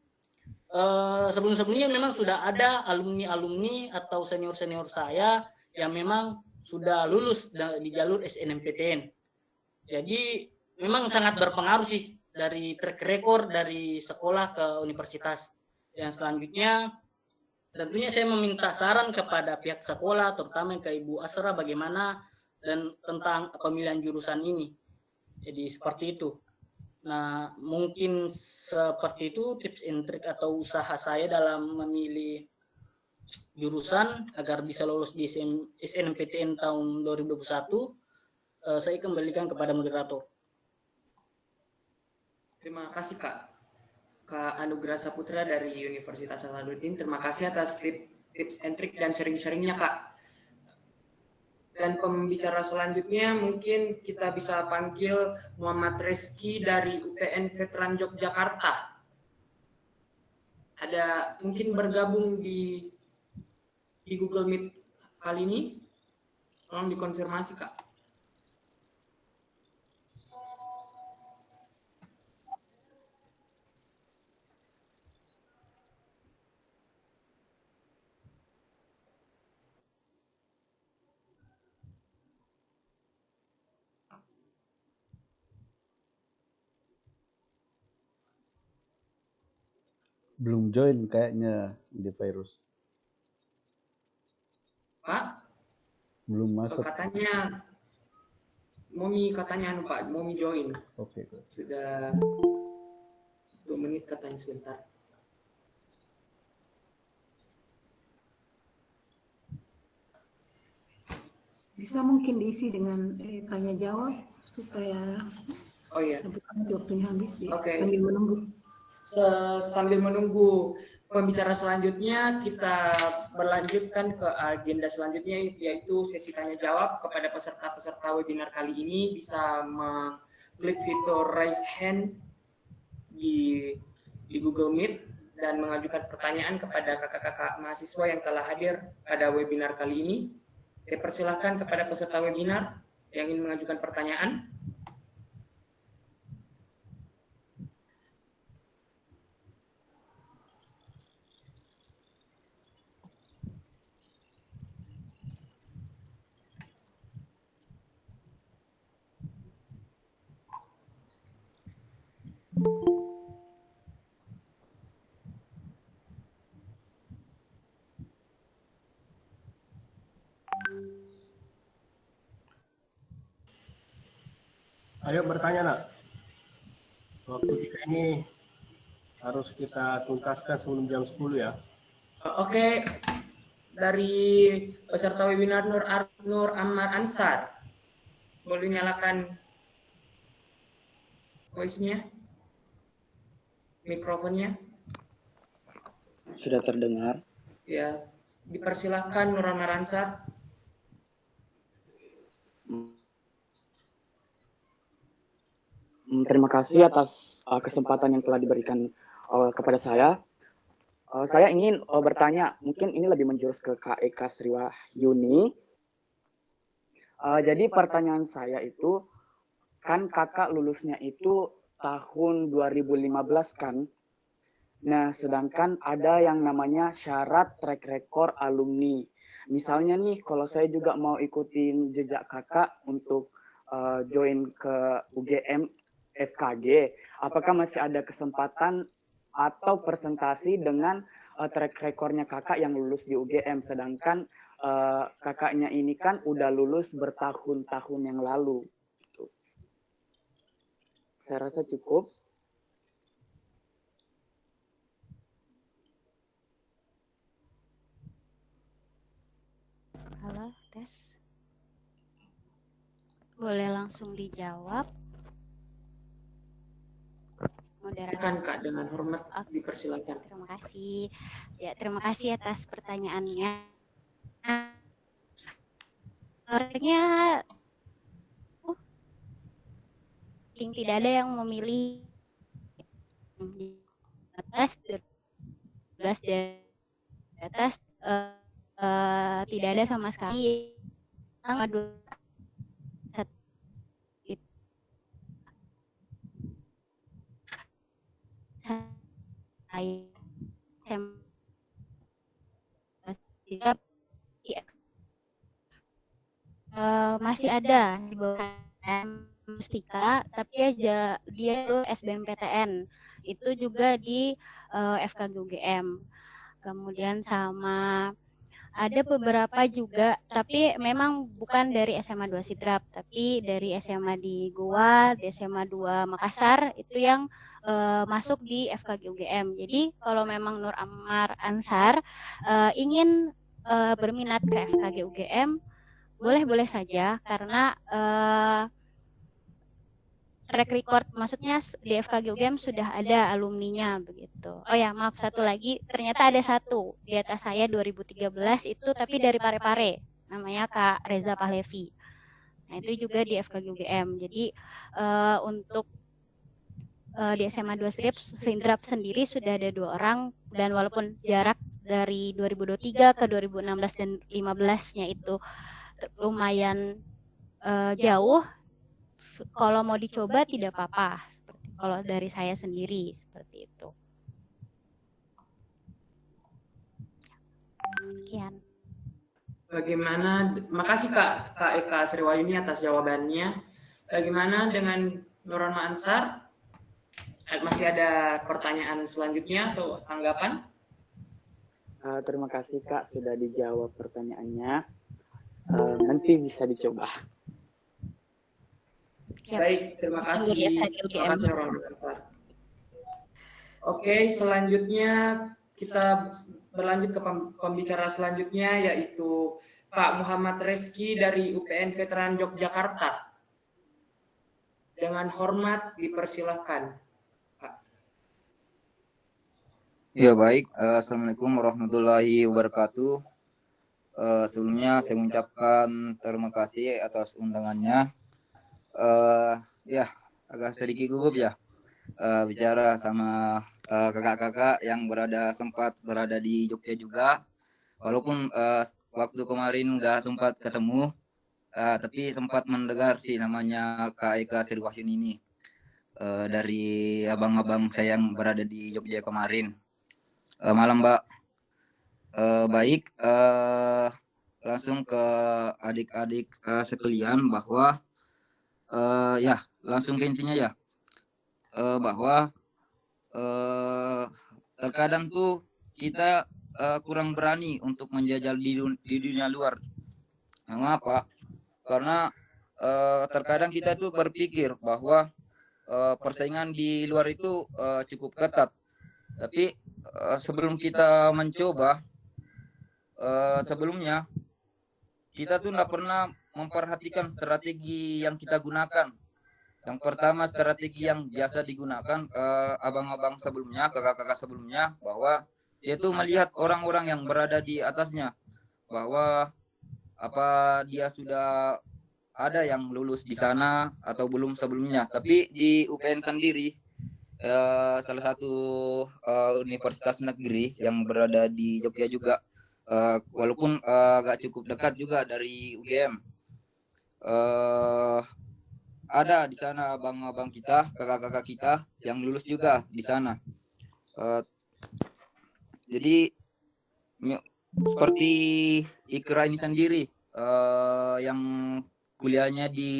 sebelumnya memang sudah ada alumni atau senior saya yang memang sudah lulus di jalur SNMPTN. Jadi memang sangat berpengaruh sih dari track record dari sekolah ke universitas. Yang selanjutnya tentunya saya meminta saran kepada pihak sekolah, terutama ke Ibu Asra bagaimana dan tentang pemilihan jurusan ini. Jadi seperti itu. Nah, mungkin seperti itu tips and trick atau usaha saya dalam memilih jurusan agar bisa lolos di SNMPTN tahun 2021. Saya kembalikan kepada moderator. Terima kasih Kak Anugrah Saputra dari Universitas Hasanuddin. Terima kasih atas tips and trick dan sharing-sharingnya Kak. Dan pembicara selanjutnya mungkin kita bisa panggil Muhammad Reski dari UPN Veteran Yogyakarta. Ada mungkin bergabung di Google Meet kali ini. Tolong dikonfirmasi Kak. Belum join kayaknya di virus. Pak, Belum masuk. katanya Momi Pak, Momi join. Oke. Sudah 2 menit katanya sebentar. Bisa mungkin diisi dengan tanya jawab supaya Oh iya. sampai waktunya habis ya. Oke. Sambil menunggu. Sambil menunggu pembicara selanjutnya, kita berlanjutkan ke agenda selanjutnya, yaitu sesi tanya jawab. Kepada peserta-peserta webinar kali ini bisa mengklik fitur raise hand di Google Meet dan mengajukan pertanyaan kepada kakak-kakak mahasiswa yang telah hadir pada webinar kali ini. Saya persilahkan kepada peserta webinar yang ingin mengajukan pertanyaan. Ayo bertanya nak. Waktu kita ini harus kita tuntaskan sebelum jam 10 ya. Oke, dari peserta webinar Nur Ammar Ansar, boleh nyalakan voice-nya, mikrofonnya. Sudah terdengar. Ya, dipersilahkan Nur Ammar Ansar. Terima kasih atas kesempatan yang telah diberikan kepada saya. Saya ingin bertanya, mungkin ini lebih menjurus ke Kak Eka Sriwahyuni. Jadi pertanyaan saya itu, kan kakak lulusnya itu tahun 2015 kan? Nah, sedangkan ada yang namanya syarat track record alumni. Misalnya nih, kalau saya juga mau ikutin jejak kakak untuk join ke UGM FKG, apakah masih ada kesempatan atau presentasi dengan track recordnya kakak yang lulus di UGM, sedangkan kakaknya ini kan udah lulus bertahun-tahun yang lalu. Saya rasa cukup. Halo, tes. Boleh langsung dijawab. Moderator. Kak, dengan hormat dipersilakan. Terima kasih. Ya, terima kasih atas pertanyaannya. Sebenarnya tidak ada yang memilih atas di atas tidak ada sama sekali masih ada di bawah Mustika, tapi dia dulu SBMPTN itu juga di FKG UGM. Kemudian sama ada beberapa juga, tapi memang bukan dari SMA 2 Sidrap, tapi dari SMA di Goa, di SMA 2 Makassar, itu yang masuk di FKG UGM. Jadi kalau memang Nur Ammar Ansar ingin berminat ke FKG UGM, boleh-boleh saja, karena track record, maksudnya di FKG UGM sudah ada alumninya begitu. Oh ya, maaf, satu lagi, ternyata ada satu di atas saya 2013 itu, tapi dari Parepare, namanya Kak Reza Pahlevi. Nah, itu juga di FKG UGM. Jadi untuk di SMA 2 Sidrap sendiri sudah ada 2 orang, dan walaupun jarak dari 2023 ke 2016 dan 15-nya itu lumayan jauh, kalau mau dicoba tidak apa-apa, seperti kalau dari saya sendiri seperti itu. Sekian. Bagaimana? Makasih Kak Eka Sriwahyuni atas jawabannya. Bagaimana dengan Nur Ammar Ansar? Masih ada pertanyaan selanjutnya atau tanggapan? Terima kasih Kak sudah dijawab pertanyaannya. Nanti bisa dicoba. Baik, terima kasih. Terima kasih orang bermanfaat. Oke, selanjutnya kita berlanjut ke pembicara selanjutnya yaitu Kak Muhammad Reski dari UPN Veteran Yogyakarta. Dengan hormat dipersilahkan. Ya baik, Assalamualaikum warahmatullahi wabarakatuh. Sebelumnya saya mengucapkan terima kasih atas undangannya. Ya agak sedikit gugup ya bicara sama kakak-kakak yang sempat berada di Jogja juga. Walaupun waktu kemarin nggak sempat ketemu, tapi sempat mendengar sih namanya Kak Eka Sirwahyun ini dari abang-abang saya yang berada di Jogja kemarin. Malam Mbak. Baik, langsung ke adik-adik sekalian bahwa ya langsung ke intinya ya, bahwa terkadang tuh kita kurang berani untuk menjajal di dunia luar. Mengapa? Karena terkadang kita tuh berpikir bahwa persaingan di luar itu cukup ketat. Tapi sebelum kita mencoba, sebelumnya kita tuh nggak pernah memperhatikan strategi yang kita gunakan. Yang pertama, strategi yang biasa digunakan abang-abang sebelumnya, kakak-kakak sebelumnya, bahwa dia tuh melihat orang-orang yang berada di atasnya, bahwa apa dia sudah ada yang lulus di sana atau belum sebelumnya. Tapi di UPN sendiri, salah satu universitas negeri yang berada di Jogja juga, walaupun agak cukup dekat juga dari UGM, ada di sana abang-abang kita, kakak-kakak kita yang lulus juga di sana. Jadi seperti Ikra ini sendiri yang kuliahnya di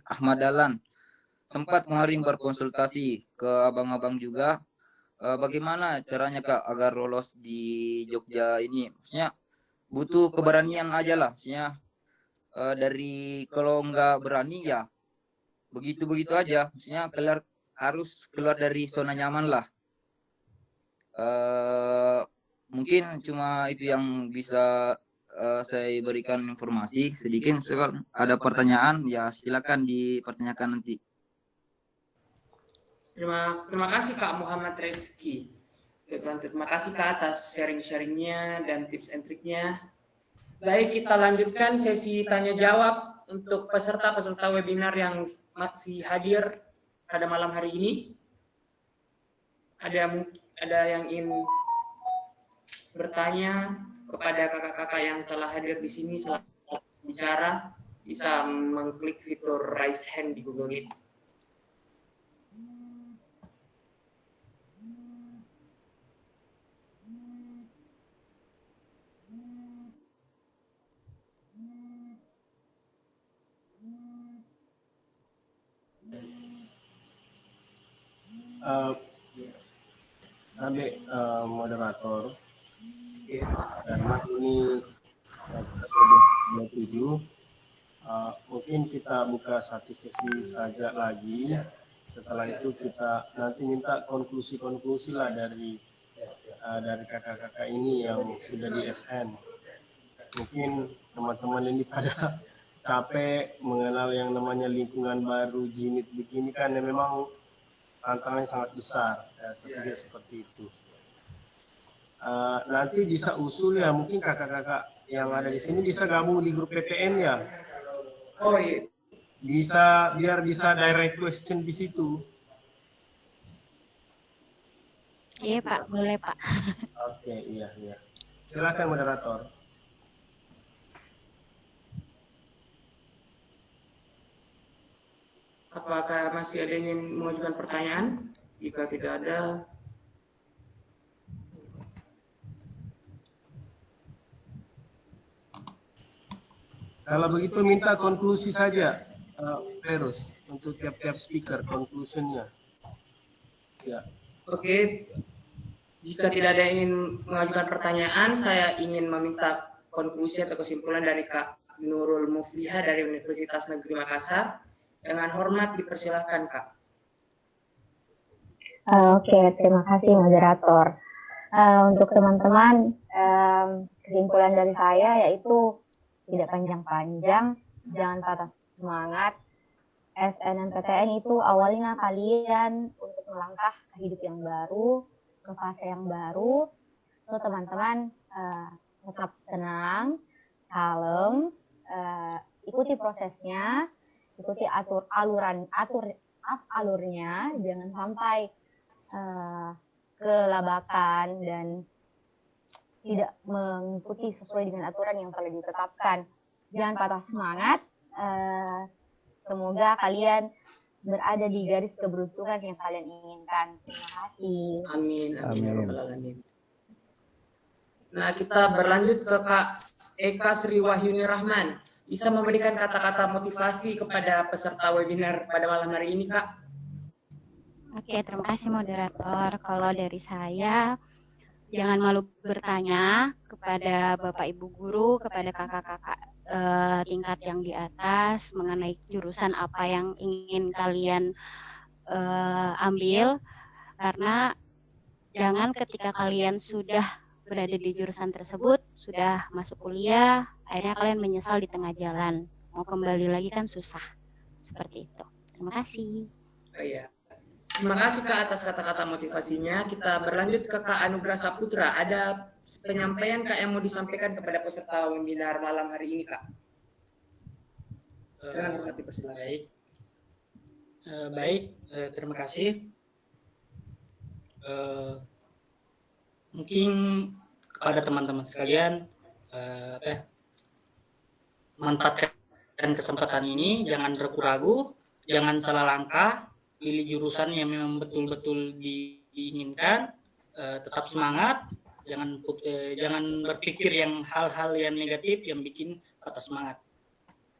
Ahmad Dahlan, sempat kemarin berkonsultasi ke abang-abang juga, bagaimana caranya Kak agar lolos di Jogja ini. Maksudnya butuh keberanian aja lah, maksudnya dari kalau nggak berani ya begitu-begitu aja, maksudnya harus keluar dari zona nyaman lah. Mungkin cuma itu yang bisa saya berikan informasi sedikit. Ada pertanyaan ya silakan dipertanyakan nanti. Terima kasih Kak Muhammad Reski. Terima kasih Kak atas sharing-sharingnya dan tips and triknya. Baik, kita lanjutkan sesi tanya jawab untuk peserta-peserta webinar yang masih hadir pada malam hari ini. Ada yang ingin bertanya kepada kakak-kakak yang telah hadir di sini selama bicara, bisa mengklik fitur raise hand di Google Meet. Adik moderator, karena ini episode 27, mungkin kita buka satu sesi saja lagi. Setelah itu kita nanti minta konklusi lah dari kakak-kakak ini yang sudah di SN. Mungkin teman-teman ini pada capek mengenal yang namanya lingkungan baru, jimit begini kan, yang memang tantangannya sangat besar, ya, seperti itu. Nanti bisa usul ya, mungkin kakak-kakak yang ada di sini bisa gabung di grup PTN ya. Oh iya. Biar bisa direct question di situ. Iya Pak, boleh Pak. Oke, iya. Silakan moderator. Apakah masih ada yang ingin mengajukan pertanyaan? Jika tidak ada, kalau begitu minta konklusi saja, Perus, untuk tiap-tiap speaker, conclusionnya. Ya. Oke, jika tidak ada yang ingin mengajukan pertanyaan, saya ingin meminta konklusi atau kesimpulan dari Kak Nurul Mufliha dari Universitas Negeri Makassar. Dengan hormat dipersilahkan, Kak. Oke, terima kasih moderator. Untuk teman-teman, kesimpulan dari saya yaitu tidak panjang-panjang, jangan patah semangat. SNMPTN itu awalnya kalian untuk melangkah ke hidup yang baru, ke fase yang baru. So teman-teman tetap tenang, kalem, ikuti prosesnya, ikuti alurnya, jangan sampai kelabakan dan tidak mengikuti sesuai dengan aturan yang telah ditetapkan. Jangan patah semangat. Semoga kalian berada di garis keberuntungan yang kalian inginkan. Terima kasih. Amin. Amin. Nah, kita berlanjut ke Kak Eka Sri Wahyuni Rahman. Bisa memberikan kata-kata motivasi kepada peserta webinar pada malam hari ini, Kak? Oke, terima kasih moderator. Kalau dari saya, jangan malu bertanya kepada Bapak Ibu Guru, kepada kakak-kakak tingkat yang di atas mengenai jurusan apa yang ingin kalian ambil, karena jangan ketika kalian sudah berada di jurusan tersebut, sudah masuk kuliah, akhirnya kalian menyesal di tengah jalan, mau kembali lagi kan susah, seperti itu. Terima kasih. Oh, iya. Terima kasih Kak atas kata-kata motivasinya. Kita berlanjut ke Kak Anugrah Saputra. Ada penyampaian Kak yang mau disampaikan kepada peserta webinar malam hari ini, Kak? Baik, terima kasih. Mungkin kepada teman-teman sekalian, manfaatkan kesempatan ini, jangan ragu-ragu, jangan salah langkah. Pilih jurusan yang memang betul-betul diinginkan, tetap semangat, jangan berpikir yang hal-hal yang negatif yang bikin patah semangat.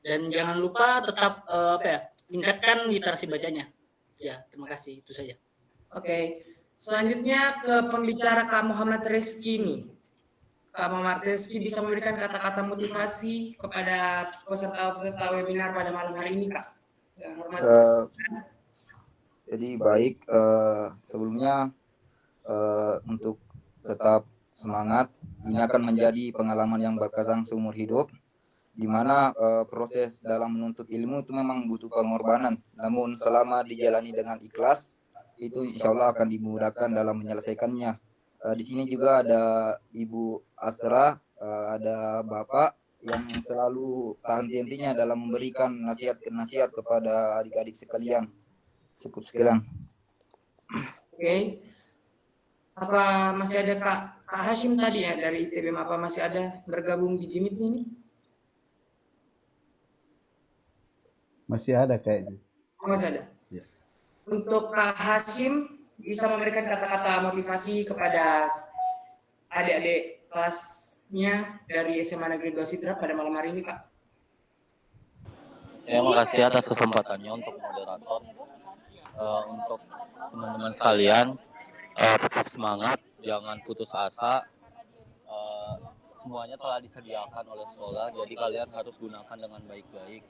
Dan jangan lupa tetap tingkatkan literasi bacanya. Ya, terima kasih, itu saja. Oke, selanjutnya ke pembicara Kak Muhammad Rizky nih. Kak Muhammad Rizky bisa memberikan kata-kata motivasi kepada peserta webinar pada malam hari ini, Kak. Jadi baik, sebelumnya untuk tetap semangat, ini akan menjadi pengalaman yang berkesan seumur hidup, di mana proses dalam menuntut ilmu itu memang butuh pengorbanan, namun selama dijalani dengan ikhlas, itu insya Allah akan dimudahkan dalam menyelesaikannya. Di sini juga ada Ibu Asra, ada Bapak yang selalu tak henti-hentinya dalam memberikan nasihat kepada adik-adik sekalian. Cukup sekian. Oke. Apa masih ada Kak Hashim tadi ya dari ITBM, apa masih ada bergabung di Jimit ini? Masih ada kayaknya. Masih ada. Ya. Untuk Kak Hashim bisa memberikan kata-kata motivasi kepada adik-adik kelasnya dari SMA Negeri 2 Sidra pada malam hari ini, Kak. Terima kasih atas kesempatannya untuk moderator. Untuk teman-teman sekalian, tetap semangat, jangan putus asa. Semuanya telah disediakan oleh sekolah, jadi kalian harus gunakan dengan baik-baik.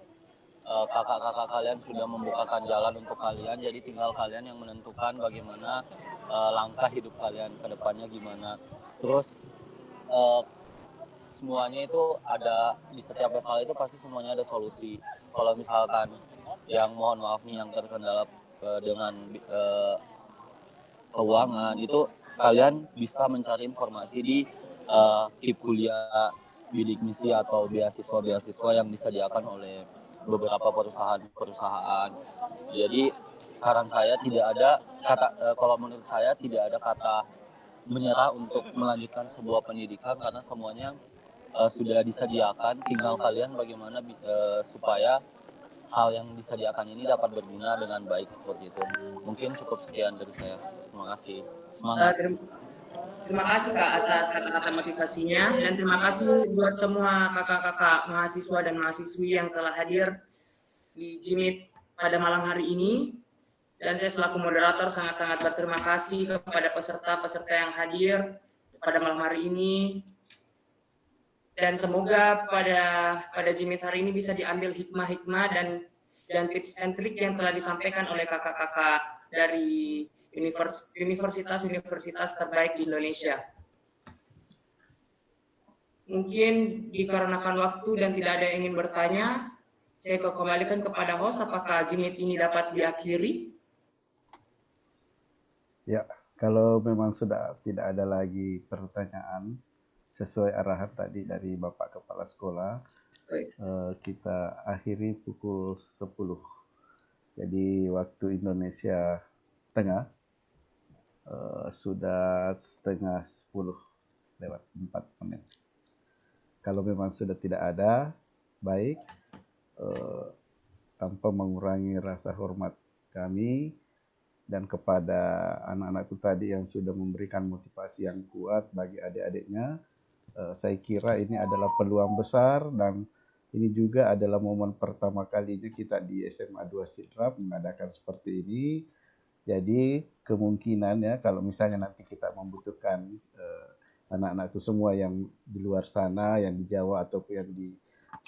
Kakak-kakak kalian sudah membukakan jalan untuk kalian, jadi tinggal kalian yang menentukan bagaimana langkah hidup kalian ke depannya gimana. Terus semuanya itu ada, di setiap masalah itu pasti semuanya ada solusi. Kalau misalkan yang mohon maaf nih yang terkendala dengan keuangan, itu kalian bisa mencari informasi di KIP kuliah, bidik misi atau beasiswa yang disediakan oleh beberapa perusahaan. Jadi saran saya tidak ada kata, kalau menurut saya tidak ada kata menyerah untuk melanjutkan sebuah pendidikan, karena semuanya sudah disediakan, tinggal kalian bagaimana supaya hal yang disediakan ini dapat berguna dengan baik, seperti itu. Mungkin cukup sekian dari saya. Terima kasih. Semangat. Terima kasih Kak atas kata-kata motivasinya, dan terima kasih buat semua kakak-kakak mahasiswa dan mahasiswi yang telah hadir di Jimit pada malam hari ini. Dan saya selaku moderator sangat-sangat berterima kasih kepada peserta-peserta yang hadir pada malam hari ini. Dan semoga pada Jimit hari ini bisa diambil hikmah-hikmah dan tips and trik yang telah disampaikan oleh kakak-kakak dari universitas-universitas terbaik di Indonesia. Mungkin dikarenakan waktu dan tidak ada yang ingin bertanya, saya kembalikan kepada host, apakah Jimit ini dapat diakhiri? Ya, kalau memang sudah tidak ada lagi pertanyaan sesuai arahan tadi dari Bapak Kepala Sekolah, kita akhiri pukul 10. Jadi waktu Indonesia Tengah sudah setengah 10 lewat 4 menit. Kalau memang sudah tidak ada, baik, tanpa mengurangi rasa hormat kami dan kepada anak-anakku tadi yang sudah memberikan motivasi yang kuat bagi adik-adiknya, saya kira ini adalah peluang besar dan ini juga adalah momen pertama kalinya kita di SMA 2 Sidrap mengadakan seperti ini. Jadi kemungkinan ya kalau misalnya nanti kita membutuhkan anak-anakku semua yang di luar sana, yang di Jawa ataupun yang di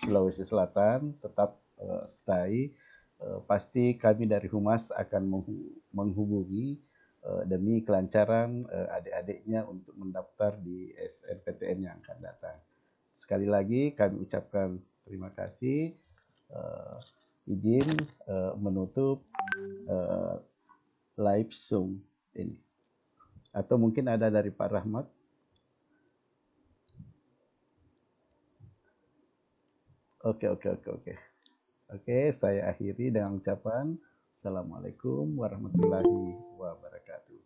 Sulawesi Selatan tetap stay. Pasti kami dari Humas akan menghubungi demi kelancaran adik-adiknya untuk mendaftar di SNPTN yang akan datang. Sekali lagi kami ucapkan terima kasih. Izin menutup live Zoom ini. Atau mungkin ada dari Pak Rahmat? Oke, saya akhiri dengan ucapan Assalamualaikum warahmatullahi wabarakatuh.